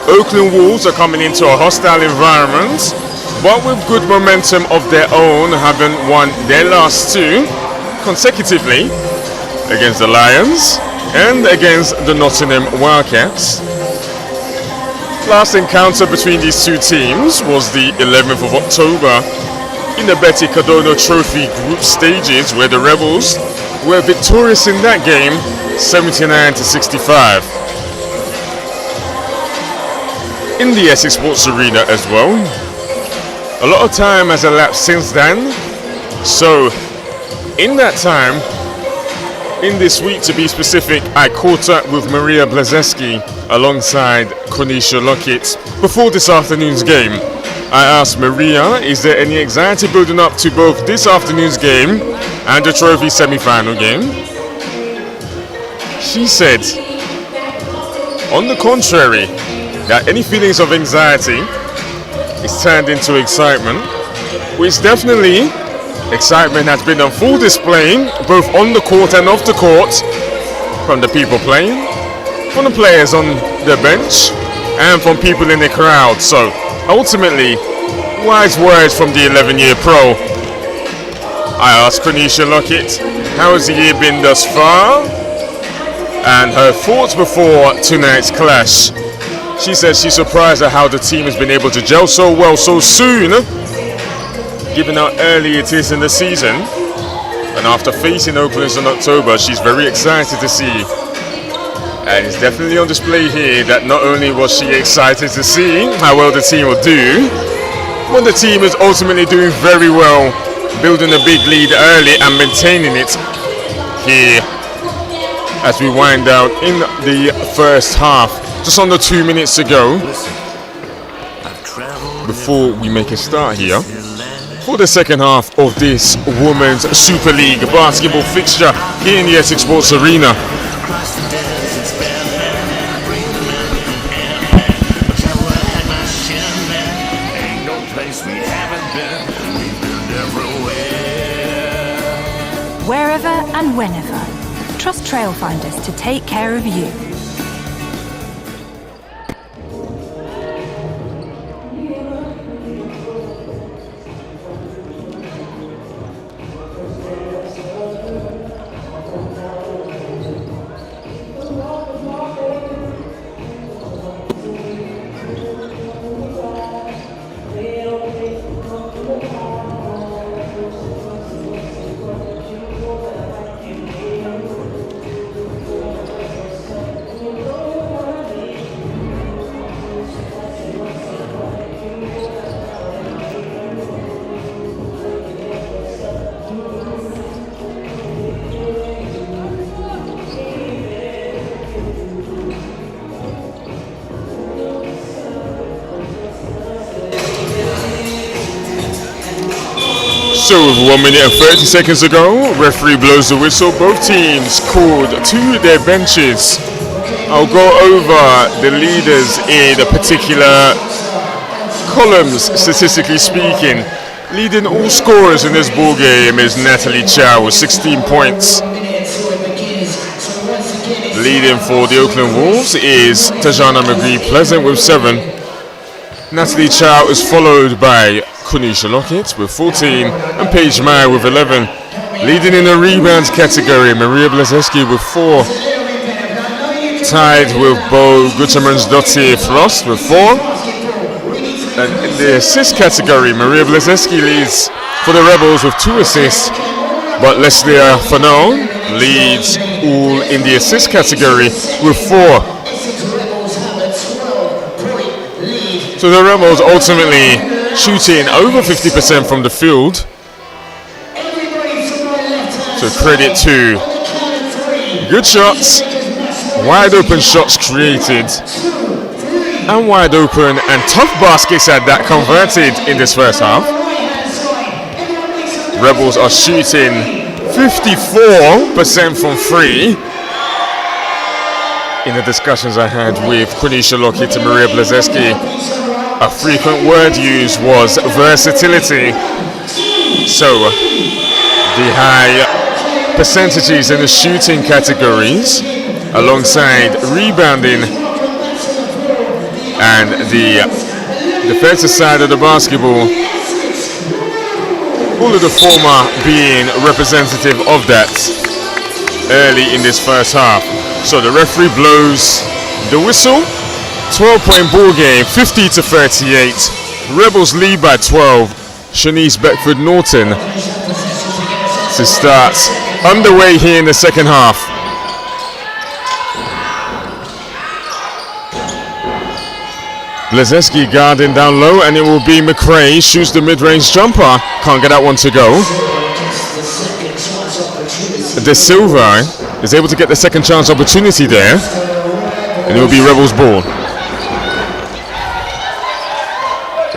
Oakland Wolves are coming into a hostile environment, but with good momentum of their own, having won their last two consecutively against the Lions and against the Nottingham Wildcats. Last encounter between these two teams was the 11th of October in the Betty Cardona Trophy group stages, where the Rebels were victorious in that game 79-65. In the Essex Sports Arena as well. A lot of time has elapsed since then, so in that time, in this week to be specific, I caught up with Maria Blazeski alongside Cornelia Lockett before this afternoon's game. I asked Maria, is there any anxiety building up to both this afternoon's game and the trophy semi-final game? She said, on the contrary, that any feelings of anxiety is turned into excitement, which definitely excitement has been on full display, both on the court and off the court, from the people playing, from the players on the bench, and from people in the crowd. So ultimately, wise words from the 11-year pro. I asked Cornelia Lockett, how has the year been thus far? And her thoughts before tonight's clash. She says she's surprised at how the team has been able to gel so well so soon, given how early it is in the season. And after facing Oaklands in October, she's very excited to see. And it's definitely on display here that not only was she excited to see how well the team will do, but the team is ultimately doing very well, building a big lead early and maintaining it here as we wind down in the first half. Just under 2 minutes to go before we make a start here for the second half of this Women's Super League basketball fixture here in the Essex Sports Arena. Wherever and whenever, trust Trailfinders to take care of you. So with 1 minute and 30 seconds to go, referee blows the whistle. Both teams called to their benches. I'll go over the leaders in the particular columns, statistically speaking. Leading all scorers in this ball game is Natalie Chow with 16 points. Leading for the Oakland Wolves is Tajana McGree Pleasant with 7. Natalie Chow is followed by Kunisha Lockett with 14 and Paige Meyer with 11. Leading in the rebounds category, Maria Blazeski with 4. Tied with Bo Gutermans-Dottir Frost with 4. And in the assist category, Maria Blazeski leads for the Rebels with 2 assists. But Leslie Fanon leads all in the assist category with 4. So the Rebels ultimately shooting over 50% from the field. So credit to good shots, wide open shots created, and wide open and tough baskets at that converted in this first half. Rebels are shooting 54% from 3. In the discussions I had with Kunisha Lockett and Maria Blazeski, a frequent word used was versatility. So the high percentages in the shooting categories alongside rebounding and the defensive side of the basketball, all of the former being representative of that early in this first half. So the referee blows the whistle. 12-point ball game, 50-38. Rebels lead by 12. Shanice Beckford Norton to start underway here in the second half. Blazeski guarding down low, and it will be McRae. Shoots the mid-range jumper. Can't get that one to go. De Silva is able to get the second chance opportunity there, and it will be Rebels ball.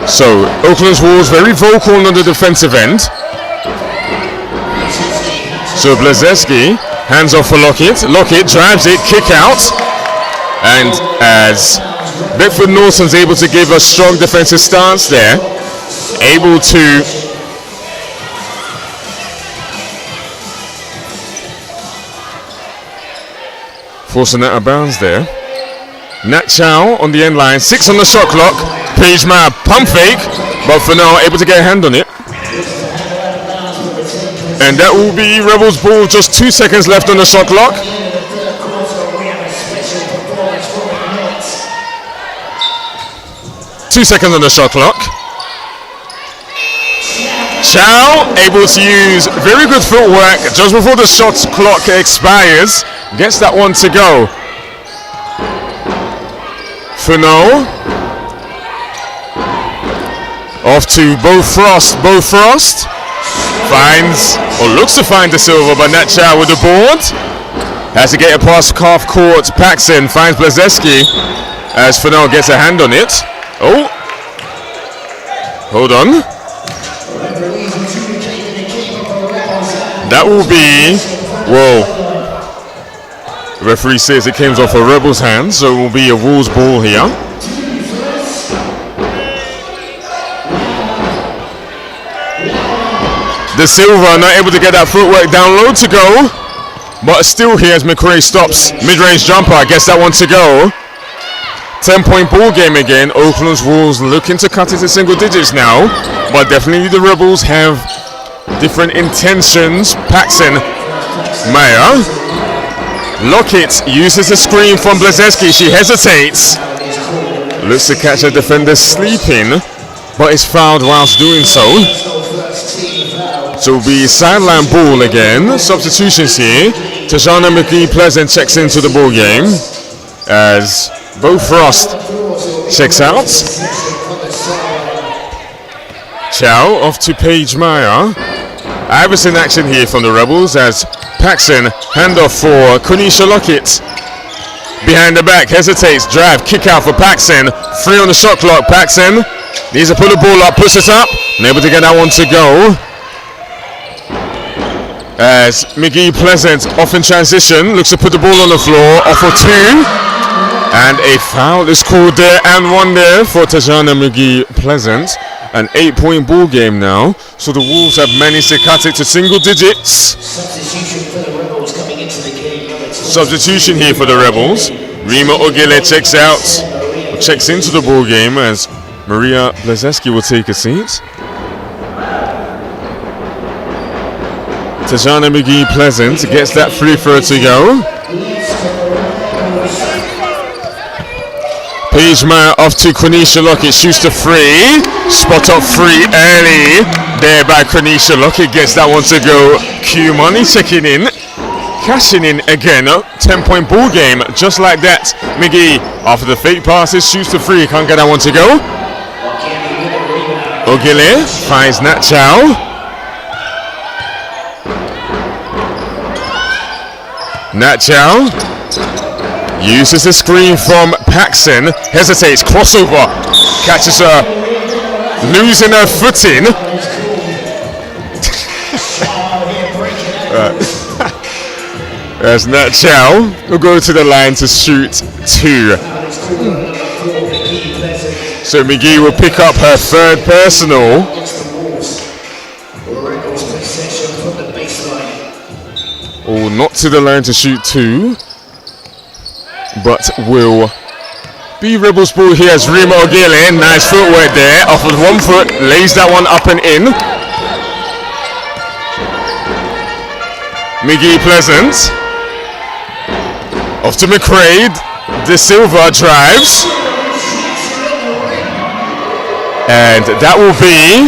So Oakland's Wolves very vocal on the defensive end. So Blazeski hands off for Lockett. Lockett drives it, kick out, and as Beckford Norton's able to give a strong defensive stance there, able to forcing that out of bounds there. Nat Chow on the end line, 6 on the shot clock. Paige Meyer pump fake, but for now able to get a hand on it. And that will be Rebels ball, just 2 seconds left on the shot clock. Two seconds on the shot clock. Chow able to use very good footwork just before the shot clock expires. Gets that one to go. Funno. Off to Bo Frost. Bo Frost finds, or looks to find De Silva, but Nat Chow with the board. Has to get it past half court. Paxson finds Blazeski as Funno gets a hand on it. Oh, hold on. That will be, whoa. The referee says it came off a Rebels' hand, so it will be a Wolves ball here. De Silva not able to get that footwork down low to go, but still here as McRae stops. Mid-range jumper, gets that one to go. 10-point ball game again. Oakland's Wolves looking to cut into single digits now, but definitely the Rebels have different intentions. Paxson, Meyer. Lockett uses a screen from Blazeski. She hesitates. Looks to catch a defender sleeping, but is fouled whilst doing so. So it'll be sideline ball again. Substitutions here. Tajana McGee Pleasant checks into the ball game as Bo Frost checks out. Chow off to Paige Meyer. Iverson action here from the Rebels as Paxson handoff for Kunisha Lockett. Behind the back, hesitates, drive, kick out for Paxson. 3 on the shot clock. Paxson needs to put the ball up, push it up, and able to get that one to go. As McGee Pleasant off in transition, looks to put the ball on the floor, off for two. And a foul is called there and one there for Tajana McGee Pleasant. An 8-point ball game now. So the Wolves have managed to cut it to single digits. Substitution for the Rebels coming into the game. Substitution here for the Rebels. Rima Ogile checks into the ball game as Maria Blazeski will take a seat. Tajana McGee Pleasant gets that free throw to go. Paige Meyer off to Quenisha Lockett, shoots the free. Spot up free early there by Quenisha Lockett, gets that one to go. Q Money checking in, cashing in again. 10-point ball game, just like that. McGee, after the fake passes, shoots the free, can't get that one to go. Ogile finds Nat Chow. Nat Chow uses the screen from Paxson, hesitates, crossover, catches her, losing her footing. As Nat Chow will go to the line to shoot two. So McGee will pick up her third personal. Oh, not to the line to shoot two, but will be Rebels ball here as Rima Ogile. Nice footwork there, off with 1 foot, lays that one up and in. McGee Pleasant off to McCrae. De Silva drives, and that will be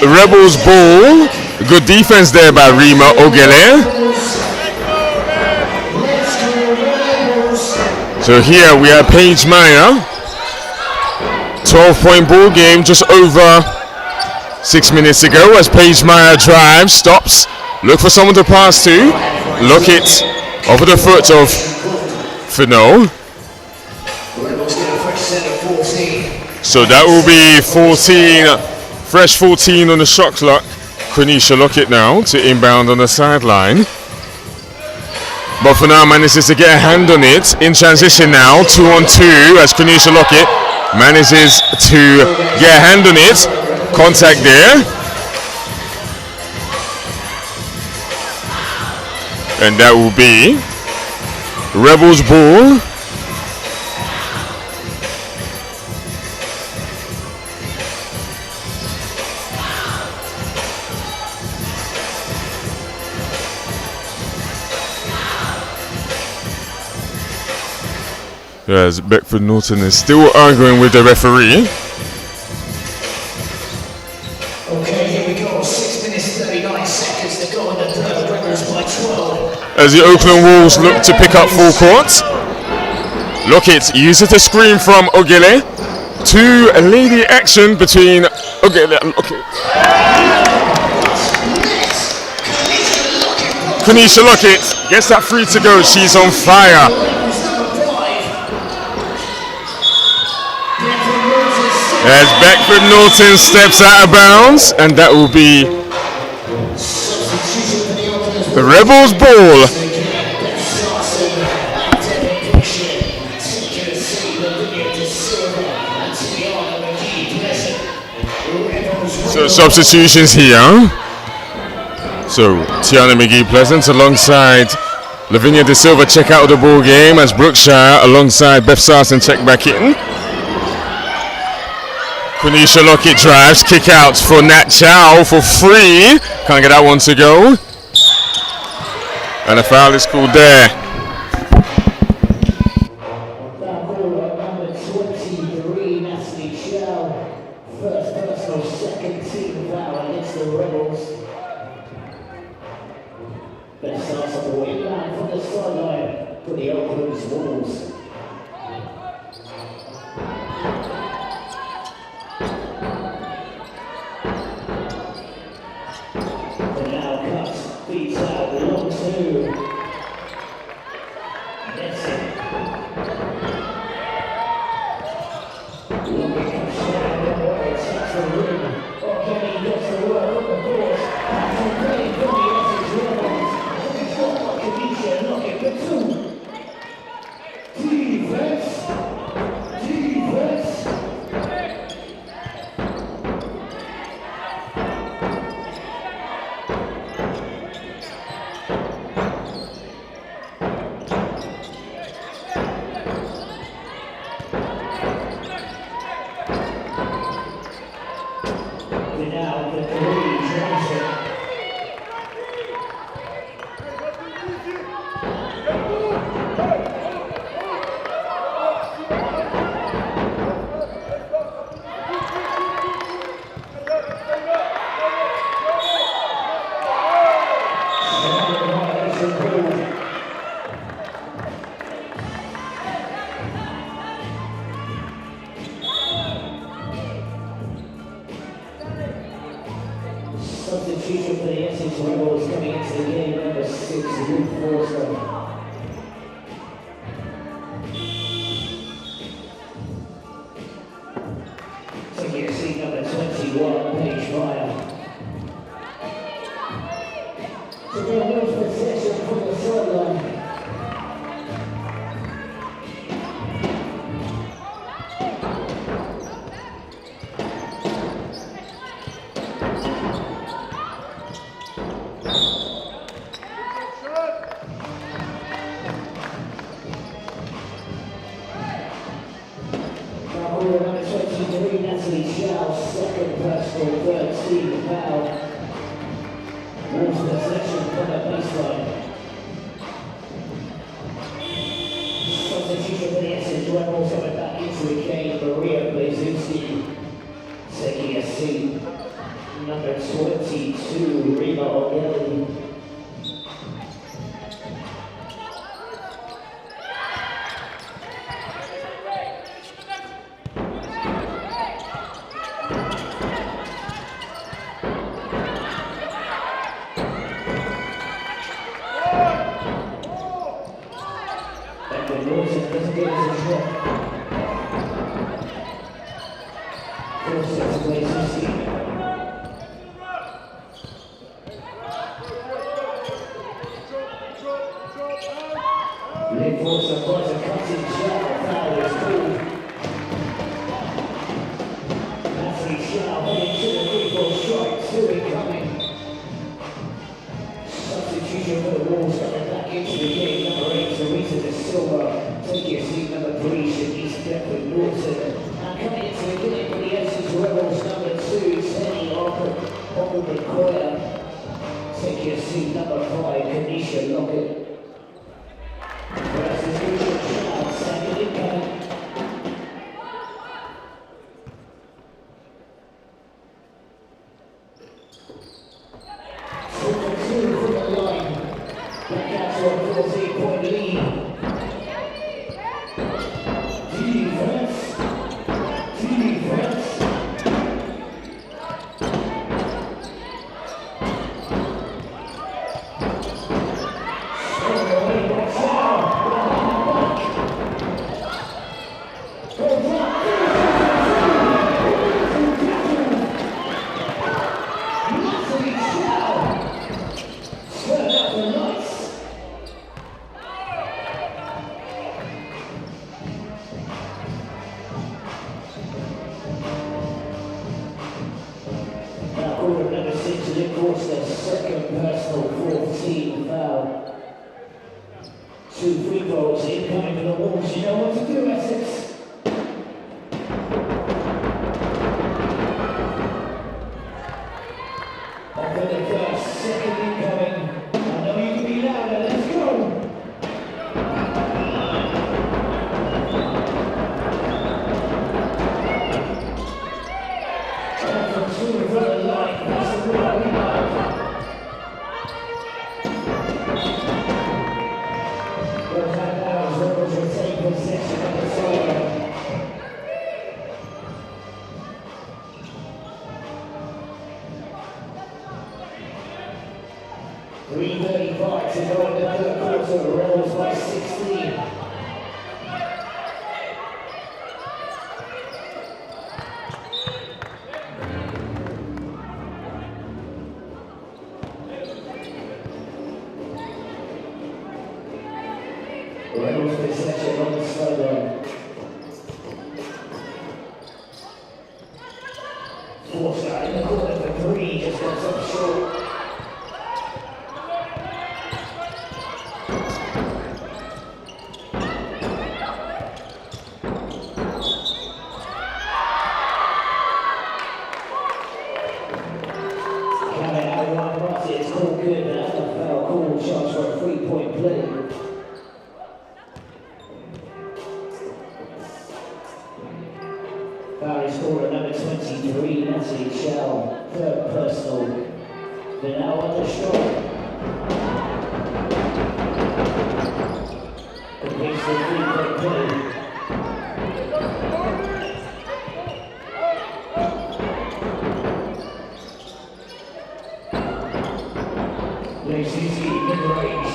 Rebels ball. Good defense there by Rima Ogile. So here we have Paige Meyer. 12-point ball game, just over 6 minutes to go as Paige Meyer drives, stops, look for someone to pass to. Lockett over the foot of Fino. So that will be 14, fresh 14 on the shot clock. Quenisha Lockett now to inbound on the sideline. But for now manages to get a hand on it in transition now, 2-on-2 as Quenisha Lockett manages to get a hand on it. Contact there. And that will be Rebels ball. As Beckford Norton is still arguing with the referee. Okay, here we go. 6 minutes 39 seconds to go in the third. Rebels by 12. As the Oakland Wolves look to pick up full court. Lockett uses the screen from Ogile. Two lady action between Ogile and Lockett. Quenisha Lockett gets that free to go. She's on fire. As Beckford Norton steps out of bounds, and that will be the Rebels ball. So substitutions here. So Tiana McGee Pleasant alongside Lavinia De Silva check out of the ball game as Brookshire alongside Beth Sarson check back in. Quenisha Lockett drives, kick out for Nat Chow for free. Can't get that one to go. And a foul is called there. Number 23, Natalie Chow. First personal, second team foul against the Rebels. Best starts on the way down from the sideline for the Oaklands Wolves. Substitution for the Essex Rebels coming into the game, number 6, Luke Forster. Taking a seat number 21, Paige Fire. So we'll lose possession from the sideline. Second personal, third Steve foul. Wolves possession from the baseline. Substitution for the Essex Rebels coming back into the game. Maria Blazinski taking a seat. Number 22, Rima O'Gelly. the three-point play. Easy mid-range.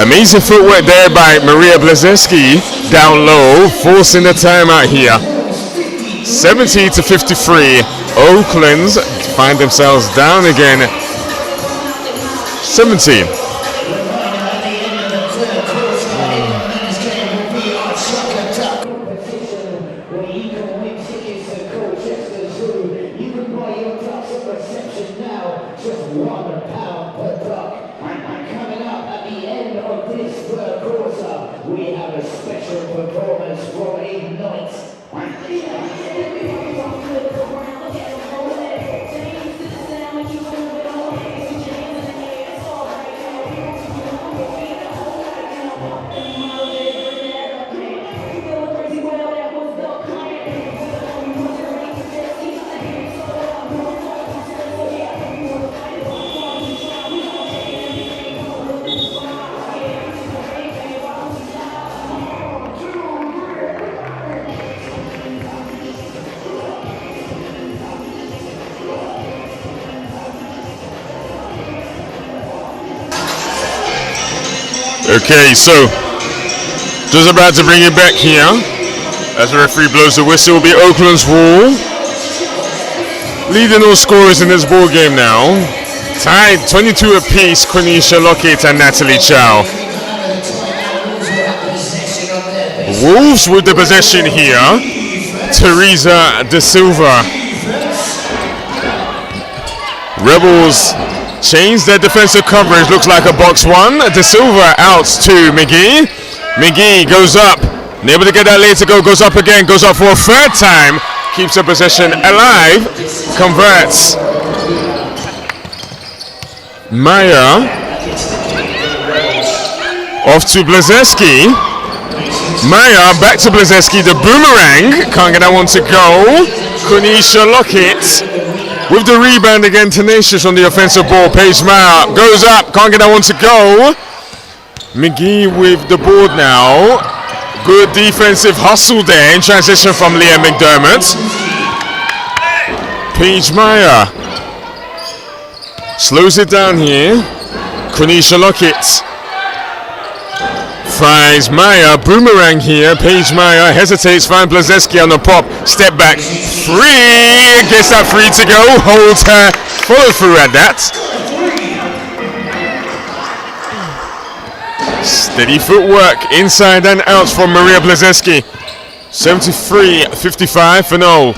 Amazing footwork there by Maria Blazeski down low, forcing the timeout here. 70-53. Oaklands find themselves down again. 70. Okay, so just about to bring it back here. As the referee blows the whistle, will be Oakland's wall. Leading all scorers in this ball game now. Tied 22 apiece, Quenisha Lockett and Natalie Chow. Wolves with the possession here. Teresa De Silva. Rebels change their defensive coverage. Looks like a box one. De Silva out to McGee. McGee goes up. Able to get that later go. Goes up again. Goes up for a third time. Keeps the possession alive. Converts. Maya. Off to Blazeski. Maya back to Blazeski. The boomerang. Can't get that one to go. Quenisha Lockett. With the rebound again, tenacious on the offensive ball. Paige Maya goes up, can't get that one to go. McGee with the board now. Good defensive hustle there in transition from Leah McDermott. Paige Maya slows it down here. Quenisha Lockett finds Maya, boomerang here. Paige Maya hesitates, finds Blazeski on the pop. Step back, free. Gets that free to go. Holds her, follow through at that. Steady footwork inside and out from Maria Blazeski. 73-55 for no.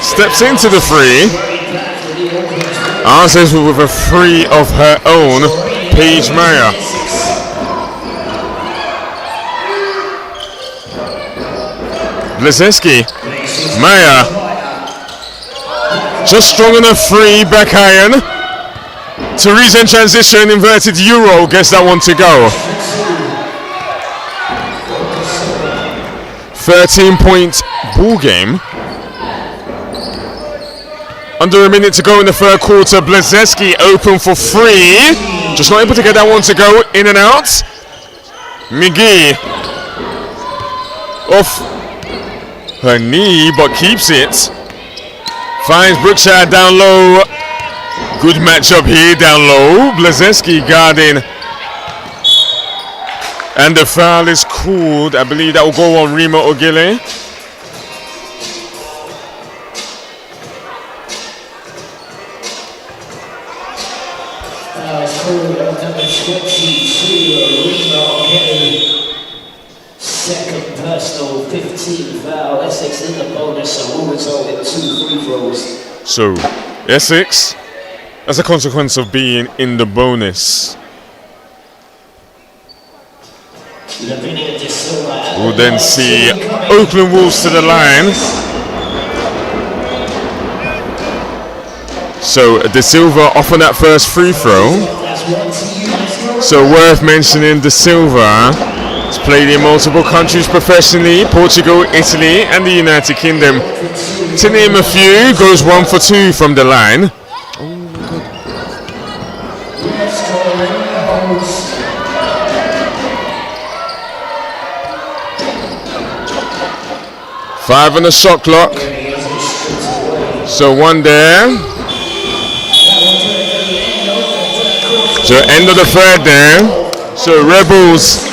Steps into the free. Answers with a free of her own. Paige Maya. Blazeski, Maya, just strong on a free, back iron. Teresa in transition, inverted Euro, gets that one to go. 13-point ball game. Under a minute to go in the third quarter. Blazeski open for free. Just not able to get that one to go, in and out. McGee off her knee, but keeps it. Finds Brookshire down low. Good matchup here down low. Blazeski guarding. And the foul is called. I believe that will go on Rima Ogile. Called on number 22, Rima Ogile. Second personal, 15th foul. Essex in the bonus, so we'll result in 2 free throws. So, Essex, as a consequence of being in the bonus, we'll then see Oakland Wolves to the line. So De Silva off on that first free throw. So worth mentioning, De Silva has played in multiple countries professionally: Portugal, Italy, and the United Kingdom. To name a few, goes 1 for 2 from the line. Five on the shot clock. So 1 there. So end of the third there. So Rebels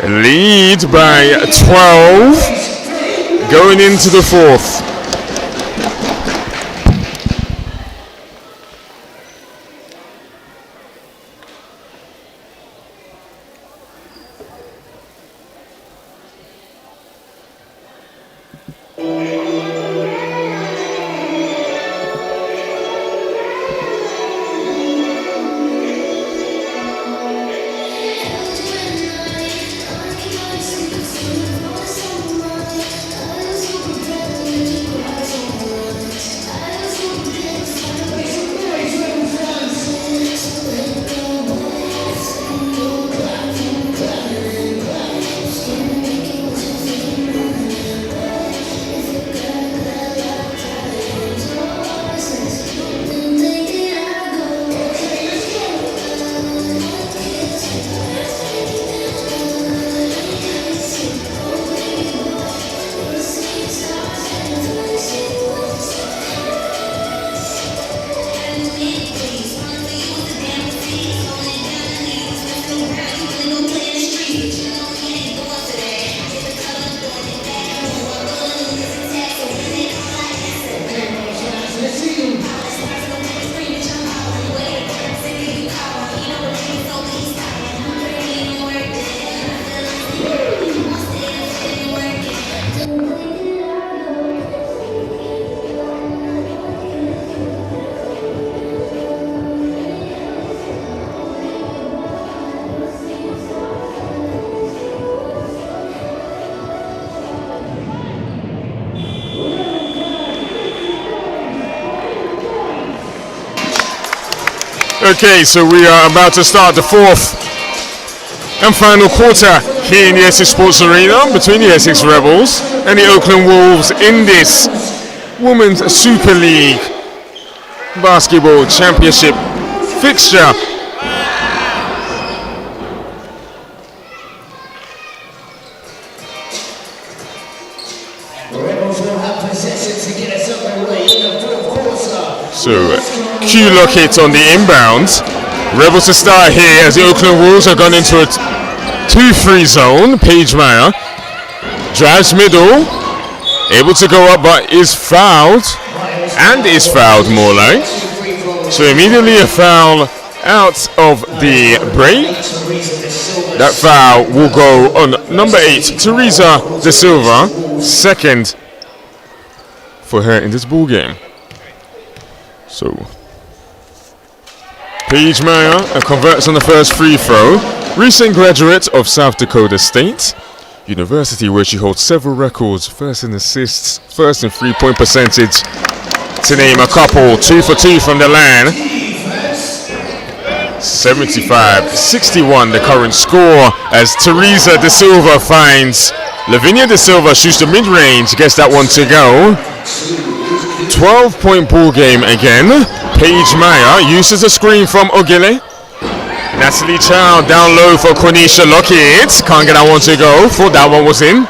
lead by 12 going into the fourth. Okay, so we are about to start the fourth and final quarter here in the Essex Sports Arena between the Essex Rebels and the Oakland Wolves in this Women's Super League Basketball Championship fixture. So, Q Lockett on the inbound. Rebels to start here as the Oakland Wolves have gone into a 2-3 zone. Paige Meyer drives middle, able to go up but is fouled, and is fouled more like. So immediately a foul out of the break. That foul will go on number 8, Teresa De Silva, second for her in this ball game. So Paige Meyer converts on the first free throw. Recent graduate of South Dakota State University, where she holds several records: first in assists, first in 3-point percentage, to name a couple. 2 for 2 from the line. 75-61 the current score as Teresa De Silva finds Lavinia De Silva, shoots the mid-range, gets that one to go. 12-point ball game again. Paige Meyer uses a screen from Ogile. Natalie Chow down low for Quenisha Lockett. Can't get that one to go. Thought that one was in.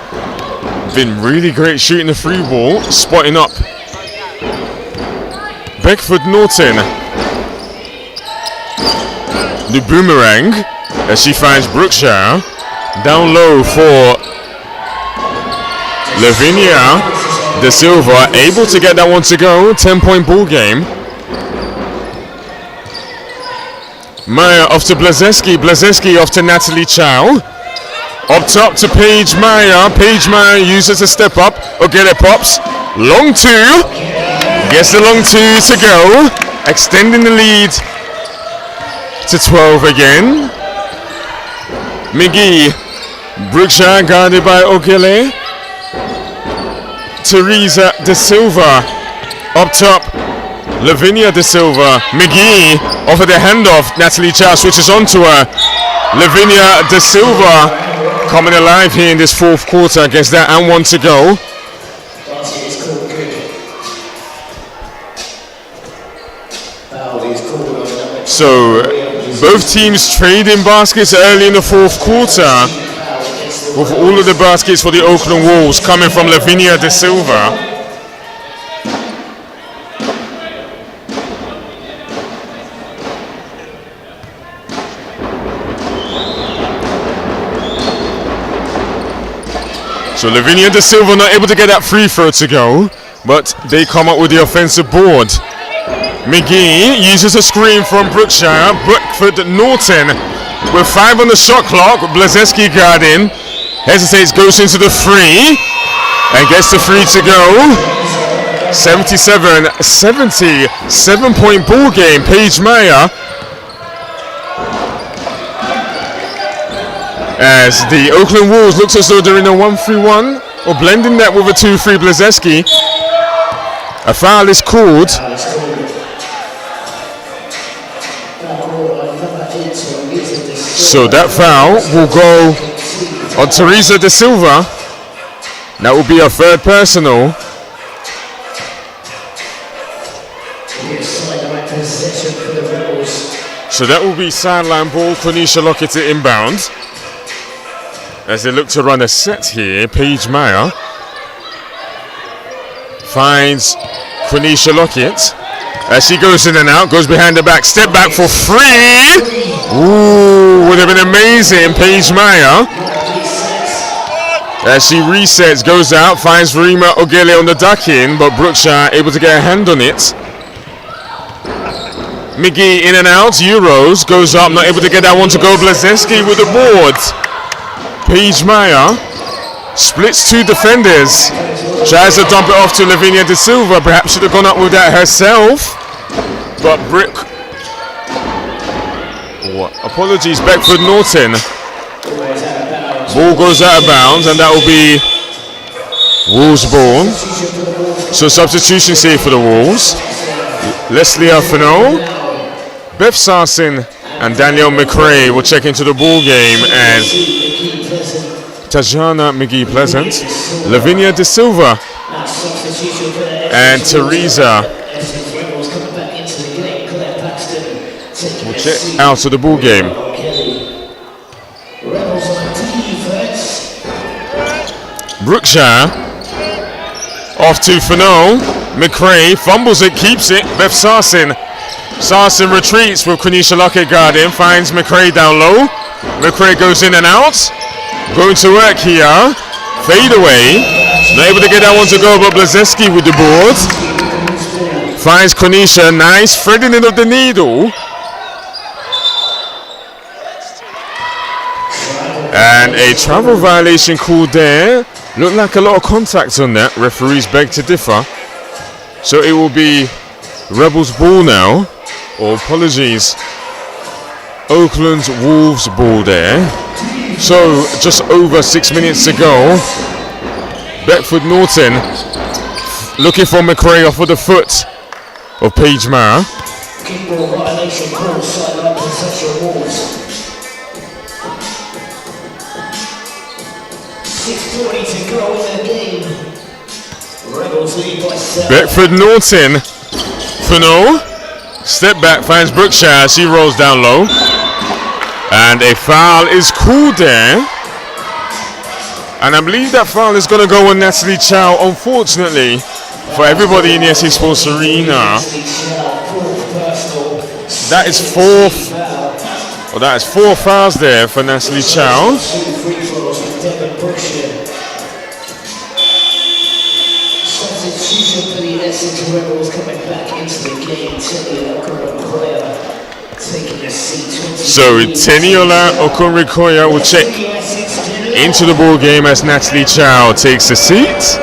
Been really great shooting the free ball. Spotting up Beckford Norton. The boomerang as she finds Brookshire. Down low for Lavinia De Silva, able to get that one to go. 10-point ball game. Meyer off to Blazeski. Blazeski off to Natalie Chow. Up top to Paige Meyer. Paige Meyer uses a step up. Ogele pops. Long two. Gets the long two to go. Extending the lead to 12 again. McGee. Brookshire guarded by Ogele. Teresa De Silva. Up top. Lavinia De Silva. McGee offered a handoff. Natalie Chow switches onto her. Lavinia De Silva coming alive here in this fourth quarter. Gets that and one to go. So both teams trading baskets early in the fourth quarter, with all of the baskets for the Oakland Wolves coming from Lavinia De Silva. So Lavinia De Silva not able to get that free throw to go, but they come up with the offensive board. McGee uses a screen from Brookshire. Brookford Norton with 5 on the shot clock. Blazeski guarding. Hesitates, goes into the free and gets the free to go. 77-70, 7-point ball game. Paige Meyer as the Oakland Wolves looks as though they're in a 1-3-1 or blending that with a 2-3 Blazeski. A foul is called. So that foul will go on Teresa De Silva. That will be a third personal. So that will be sideline ball. Quenisha Lockett to inbound. As they look to run a set here, Paige Meyer finds Quenisha Lockett. As she goes in and out, goes behind the back, step back for free. Ooh, would have been amazing. Paige Meyer. As she resets, goes out, finds Rima Ogele on the duck in, but Brookshire able to get a hand on it. McGee in and out, Euros, goes up, not able to get that one to go. Blazeski with the board. Paige Meyer splits two defenders. Tries to dump it off to Lavinia De Silva. Perhaps should have gone up with that herself. But apologies, Beckford Norton. Ball goes out of bounds, and that will be Wolves ball. So substitutions here for the Wolves. Leslie Afano, Beth Sarsin, and Danielle McRae will check into the ball game as Tajana McGee Pleasant, Lavinia De Silva, and Teresa will check out of the ball game. Brookshire off to Fano. McRae fumbles it, keeps it. Beth Sarsin. Sarsin retreats with Quenisha Lockett guarding, finds McRae down low. McRae goes in and out. Going to work here. Fade away. Not able to get that one to go, but Blazeski with the board. Finds Quenisha. Nice threading in of the needle. And a travel violation called there. Looked like a lot of contact on that. Referees beg to differ. So it will be Rebels ball now. Or apologies, Oakland's Wolves ball there. So just over 6 minutes to go. Beckford Norton looking for McRae off of the foot of Paige Meyer. Kickball violation call, sideline possession Wolves. 6:40 to go in the game. Rebels lead by 7. Beckford Norton. Fano. Step back, finds Brookshire. She rolls down low. And a foul is called there. And I believe that foul is going to go on Natalie Chow, unfortunately, for everybody in the Essex Sports Arena. That is four fouls there for Natalie Chow. Substitution for the Essex Rebels coming back into the game. Taking a seat. So Teniola Okunrikoya will check into the ball game as Natalie Chow takes a seat.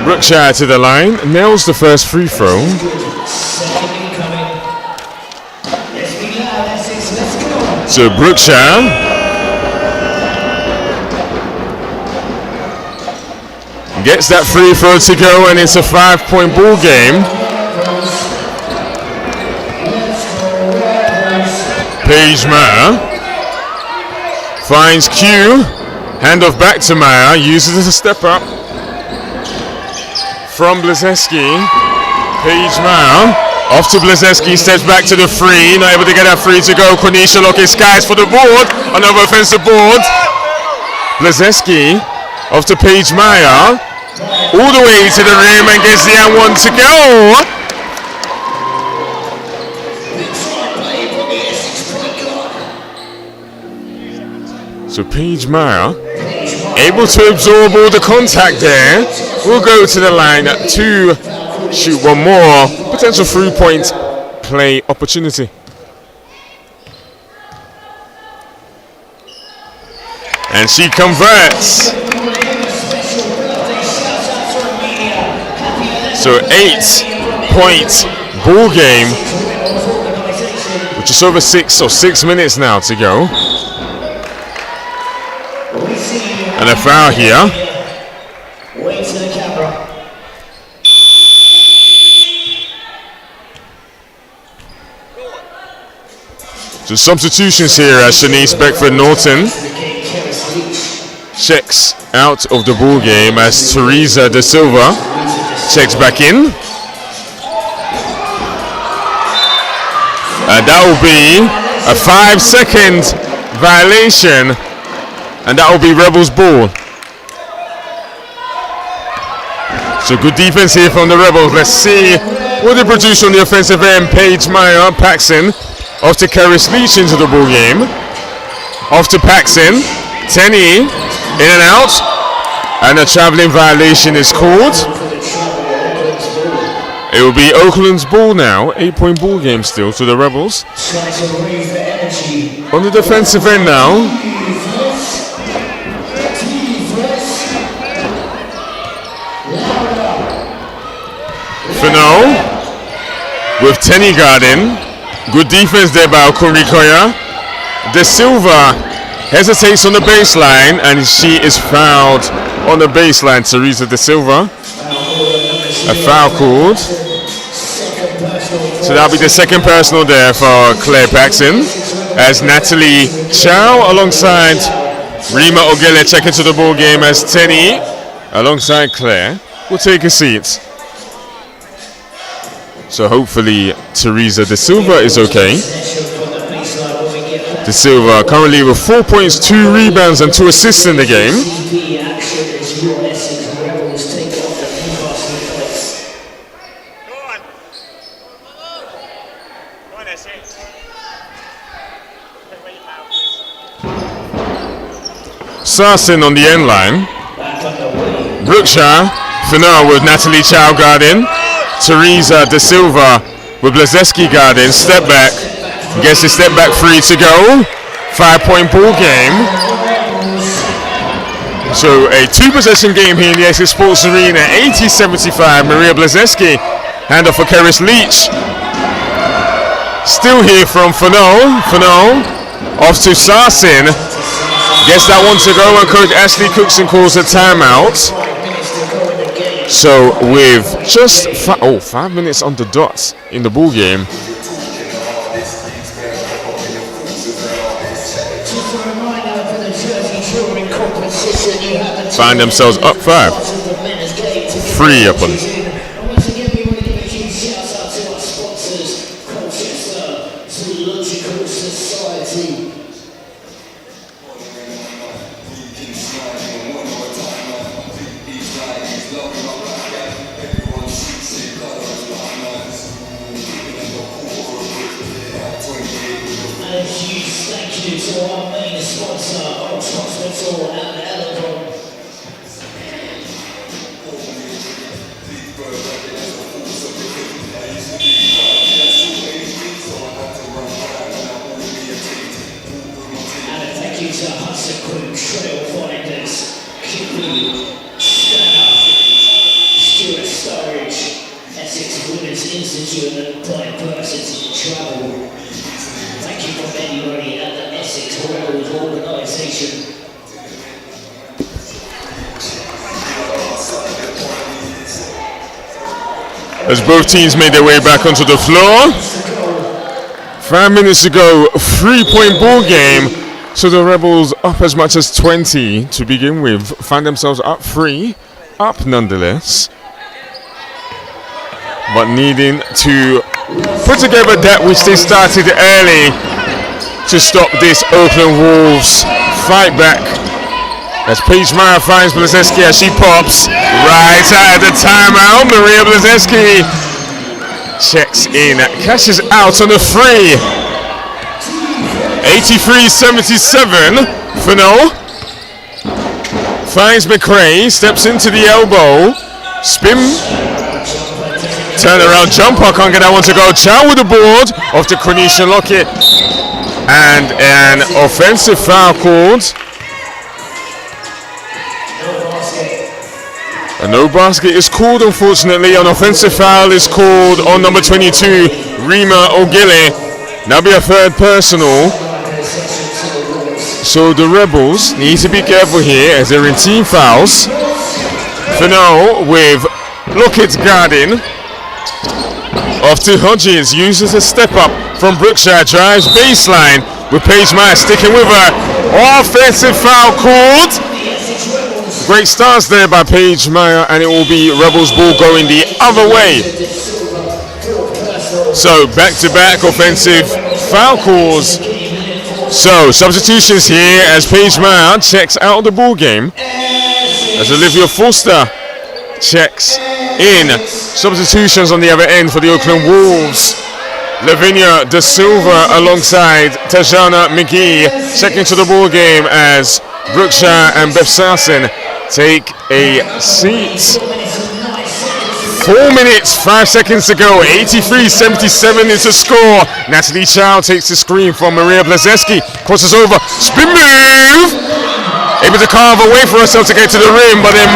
Brookshire to the line, nails the first free throw. So Brookshire gets that free throw to go, and it's a 5-point ball game. Paige Meyer finds Q, handoff back to Meyer, uses it to step up. From Blazeski, Paige Meyer, off to Blazeski, steps back to the free, not able to get that free to go. Cornisha looking skies for the board, another offensive board. Blazeski, off to Paige Meyer, all the way to the rim and gets the and 1 to go. So Paige Meyer, able to absorb all the contact there, will go to the line to shoot one more potential 3-point play opportunity. And she converts. So 8-point ball game, which is over 6 minutes now to go. And a foul here. Wait to the camera. So substitutions here as Shanice Beckford-Norton checks out of the ball game as Teresa De Silva checks back in. And that will be a 5-second violation, and that will be Rebels ball. So good defense here from the Rebels. Let's see what they produce on the offensive end. Paige Meyer, Paxson, off to Karis Leach into the ball game. Off to Paxson, Tenny, in and out, and a traveling violation is called. It will be Oakland's ball now. 8-point ball game still to the Rebels. On the defensive end now. Fino with Tenny guarding. Good defense there by Okunrikoya. De Silva hesitates on the baseline, and she is fouled on the baseline. Teresa De Silva. A foul called. So that'll be the second personal there for Claire Paxson, as Natalie Chow alongside Rima Ogele check into the ball game as Tenny alongside Claire will take a seat. So hopefully Teresa De Silva is okay. De Silva currently with 4 points, 2 rebounds and 2 assists in the game. Sarsin on the end line. Brookshire, Fino with Natalie Chow guarding. Teresa De Silva with Blazeski guarding. Step back. Gets the step back free to go. 5-point ball game. So a 2-possession game here in the Essex Sports Arena. 80-75. Maria Blazeski. Handoff for Karis Leach. Still here from Fino. Fino off to Sarsin. Gets that one to go, and Coach Ashley Cookson calls a timeout. So with just 5 minutes on the dot in the ball game, find themselves up 5. 3 up on. as both teams made their way back onto the floor. 5 minutes to go, 3-point ball game. So the Rebels up as much as 20 to begin with, find themselves up 3, up nonetheless, but needing to put together that which they started early to stop this Oakland Wolves fight back. As Paige Meyer finds Blazeski as she pops right out of the timeout. Maria Blazeski checks in, cashes out on the free. 83-77. Fano finds McRae, steps into the elbow, spin, turn around jumper, can't get that one to go. Chow with the board off to Cornisha Lockett, and an offensive foul called. A no basket is called, unfortunately. An offensive foul is called on number 22, Rima Ogile. That'll be a third personal. So the Rebels need to be careful here as they're in team fouls. For now, with Lockett guarding. Off to Hodges, uses a step up from Brookshire, drives baseline with Paige Meyer sticking with her. Offensive foul called. Great starts there by Paige Meyer, and it will be Rebels ball going the other way. So back-to-back offensive foul calls. So substitutions here as Paige Meyer checks out of the ball game. As Olivia Foster checks in. Substitutions on the other end for the Oakland Wolves. Lavinia De Silva alongside Tajana McGee checking to the ball game as Brookshire and Beth Sarson take a seat. 4 minutes, 5 seconds to go. 83-77 is the score. Natalie Chow takes the screen from Maria Blazeski. Crosses over. Spin move. Able to carve away for herself to get to the rim, but then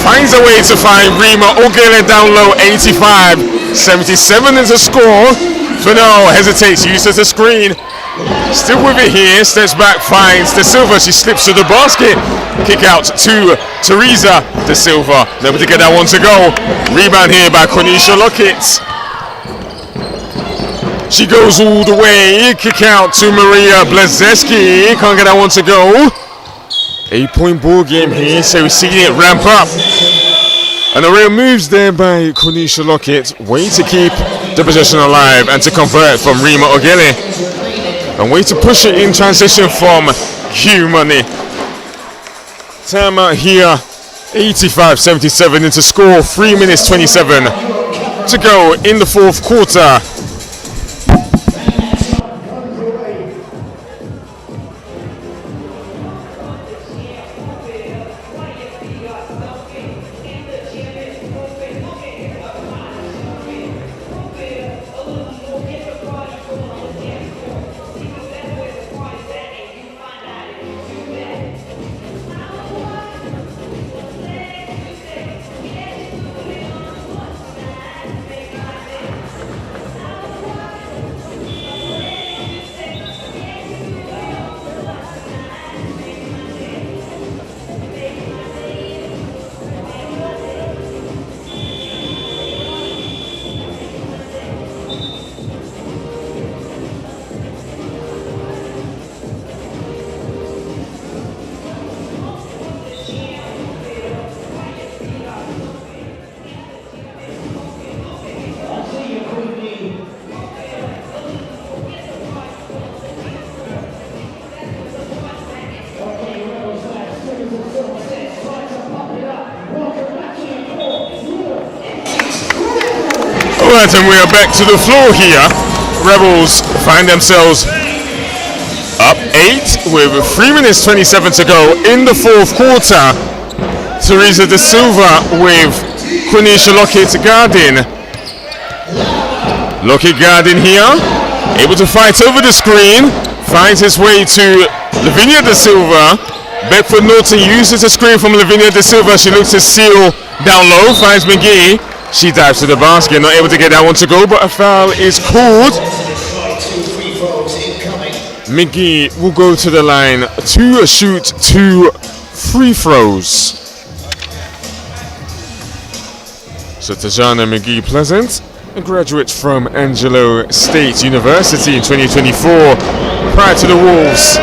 finds a way to find Rima Ogile down low. 85-77 is the score. Fano hesitates, uses the screen. Still with it here, steps back, finds De Silva. She slips to the basket. Kick out to Teresa De Silva. Never to get that one to go. Rebound here by Cornisha Lockett. She goes all the way. Kick out to Maria Blazeski. Can't get that one to go. 8-point ball game here, so we're seeing it ramp up. And the real moves there by Cornisha Lockett. Way to keep the possession alive and to convert from Rima Ogile. And way to push it in transition from Q Money. Time out here, 85-77 into score, 3 minutes 27 to go in the fourth quarter. Alright, and we are back to the floor here. Rebels find themselves up 8 with 3 minutes 27 to go in the fourth quarter. Teresa De Silva with Cornisha Lockett guarding. Lockett guarding here. Able to fight over the screen. Finds his way to Lavinia De Silva. Bedford Norton uses the screen from Lavinia De Silva. She looks to seal down low. Finds McGee. She dives to the basket, not able to get that one to go, but a foul is called. McGee will go to the line to shoot 2 free throws. So Tajana McGee Pleasant, a graduate from Angelo State University in 2024, prior to the Wolves.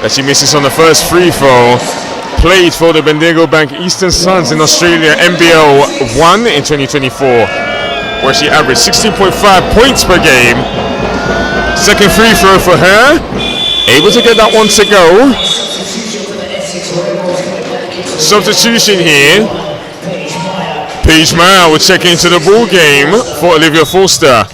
As she misses on the first free throw, played for the Bendigo Bank Eastern Suns in Australia, NBL 1 in 2024, where she averaged 16.5 points per game. Second free throw for her, able to get that one to go. Substitution here. Paige Meyer will check into the ball game for Olivia Forster.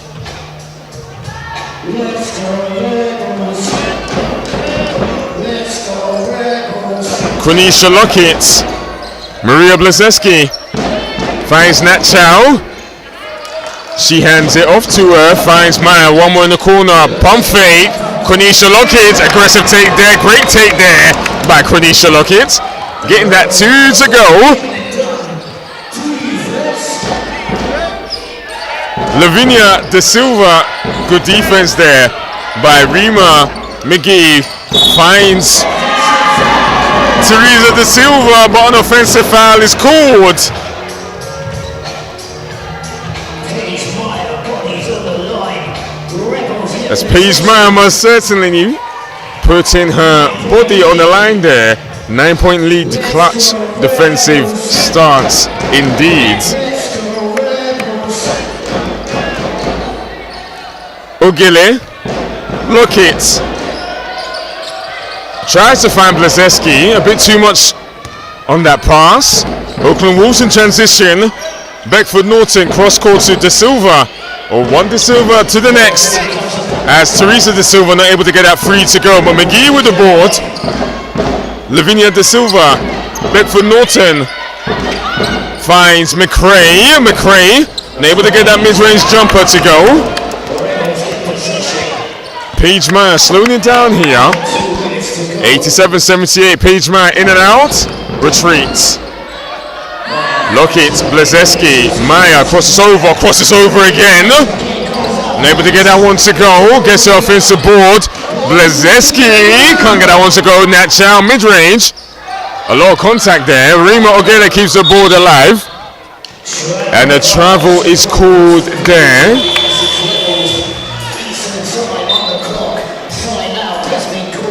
Quenisha Lockett, Maria Blazeski finds Nat Chow. She hands it off to her, finds Meyer, one more in the corner, pump fake. Quenisha Lockett, aggressive take there, great take there by Quenisha Lockett. Getting that 2 to go. Lavinia De Silva, good defense there by Rima McGee. Finds Teresa De Silva, but an offensive foul is called. As Paige Meyer most certainly putting her body on the line there. 9-point lead, clutch defensive stance indeed. Ogile, Lockett tries to find Blazeski, a bit too much on that pass. Oakland Wolves in transition. Beckford Norton cross court to De Silva, or one De Silva to the next, as Teresa De Silva not able to get that free to go, but McGee with the board. Lavinia De Silva, Beckford Norton finds McRae, unable to get that mid-range jumper to go. Paige Meyer slowing it down here. 87-78, Paige Meyer in and out, retreats. Lockett, Blazeski, Meyer crosses over again. Unable to get that one to go, gets her offensive board. Blazeski can't get that one to go. Nat Chow mid-range. A lot of contact there. Rima Ogele keeps the board alive. And the travel is called there.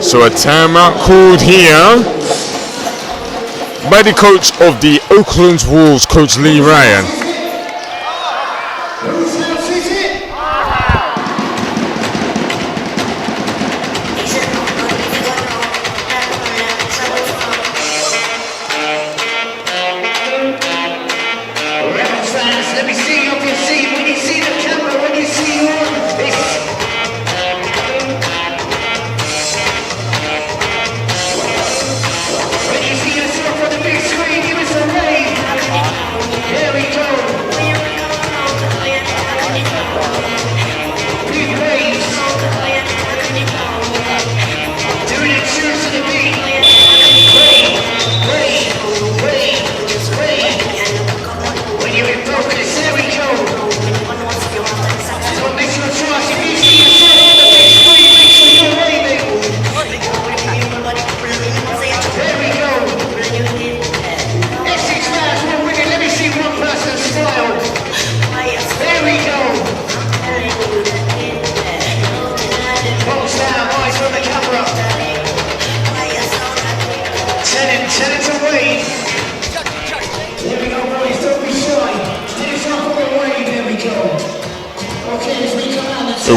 So a timeout called here by the coach of the Oaklands Wolves, Coach Lee Ryan.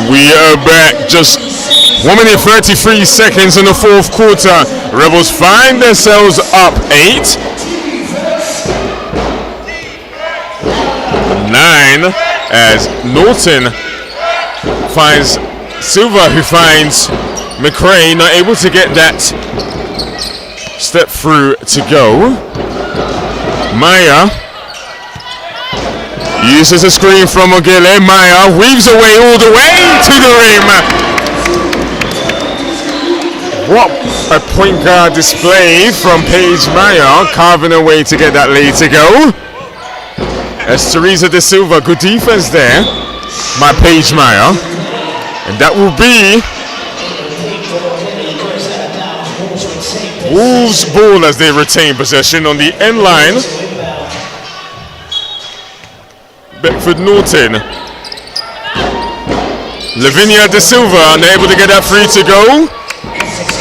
We are back, just 1 minute 33 seconds in the fourth quarter. Rebels find themselves up 8. 9 as Norton finds Silva, who finds McRae, not able to get that step through to go. Maya uses a screen from Ogile. Maya weaves away all the way to the rim. What a point guard display from Paige Maya, carving a way to get that lead to go. As Teresa De Silva, good defense there by Paige Maya. And that will be Wolves ball as they retain possession on the end line. Pickford Norton. Lavinia De Silva unable to get that free to go.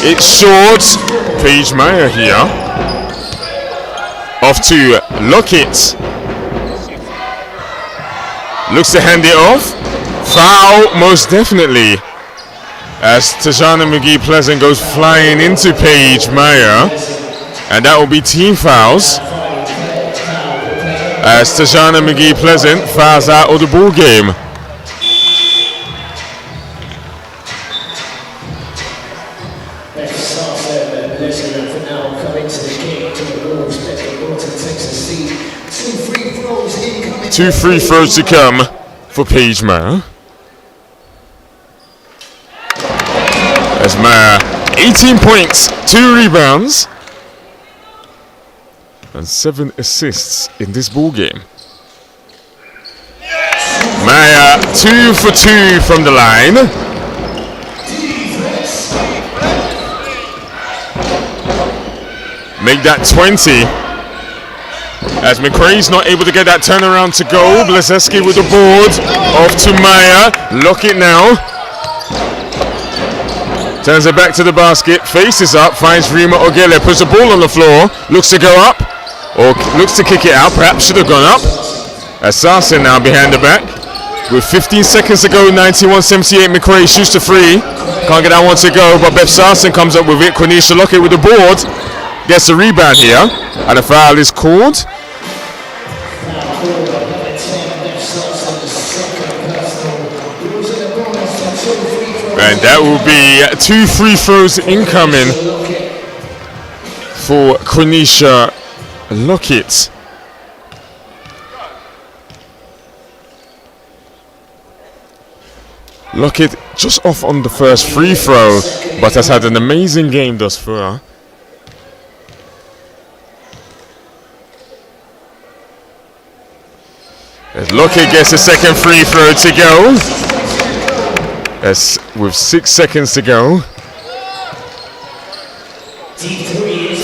It's short. Paige Meyer here. Off to Lockett. Looks to hand it off. Foul, most definitely. As Tajana McGee Pleasant goes flying into Paige Meyer. And that will be team fouls. As Tajana McGee Pleasant fouls out of the ball game. Two free throws to come for Paige Meyer. As Meyer, 18 points, 2 rebounds, and 7 assists in this ball game. Meyer, 2 for 2 from the line. Make that 20. As McRae's not able to get that turnaround to go. Blazeski with the board. Off to Meyer. Lock it now. Turns it back to the basket. Faces up. Finds Rima Ogele. Puts the ball on the floor. Looks to go up. Or looks to kick it out. Perhaps should have gone up. As Sarsen now behind the back. With 15 seconds to go. 91-78. McRae shoots the free. Can't get that one to go. But Beth Sarsen comes up with it. Quenisha Lockett with the board. Gets a rebound here. And a foul is called. And that will be 2 free throws incoming for Quenisha Lockett. Lockett just off on the first free throw, but has had an amazing game thus far. As Lockett gets a second free throw to go. As with 6 seconds to go.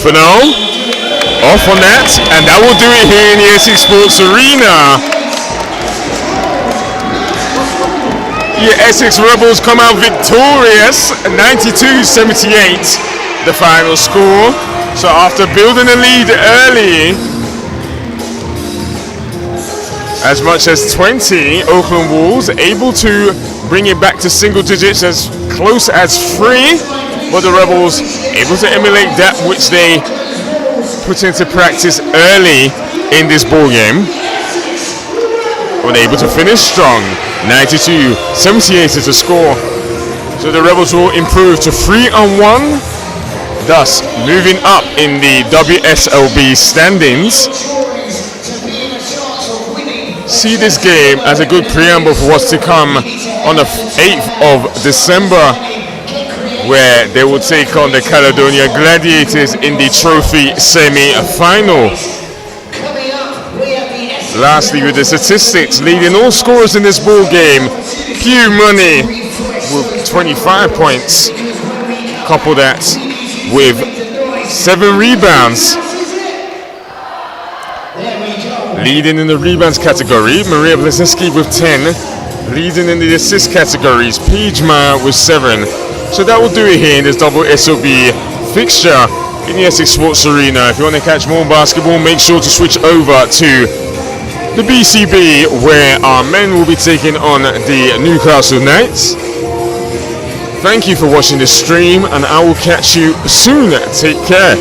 Fano off on that, and that will do it here in the Essex Sports Arena. The Essex Rebels come out victorious, 92-78, the final score. So after building a lead early, as much as 20, Oakland Wolves able to bring it back to single digits, as close as 3, but the Rebels able to emulate that which they put into practice early in this ball game. Were able to finish strong. 92-78 is the score. So the Rebels will improve to 3-1, thus moving up in the WSLB standings. See this game as a good preamble for what's to come on the 8th of December, where they will take on the Caledonia Gladiators in the trophy semi-final. Lastly, with the statistics, leading all scorers in this ball game, Pew Money with 25 points. Couple that with 7 rebounds. Leading in the rebounds category, Maria Blazeski with 10. Leading in the assist categories, Paige Meyer with 7. So that will do it here in this double SOB fixture in the Essex Sports Arena. If you want to catch more basketball, make sure to switch over to the BCB, where our men will be taking on the Newcastle Knights. Thank you for watching this stream, and I will catch you soon. Take care.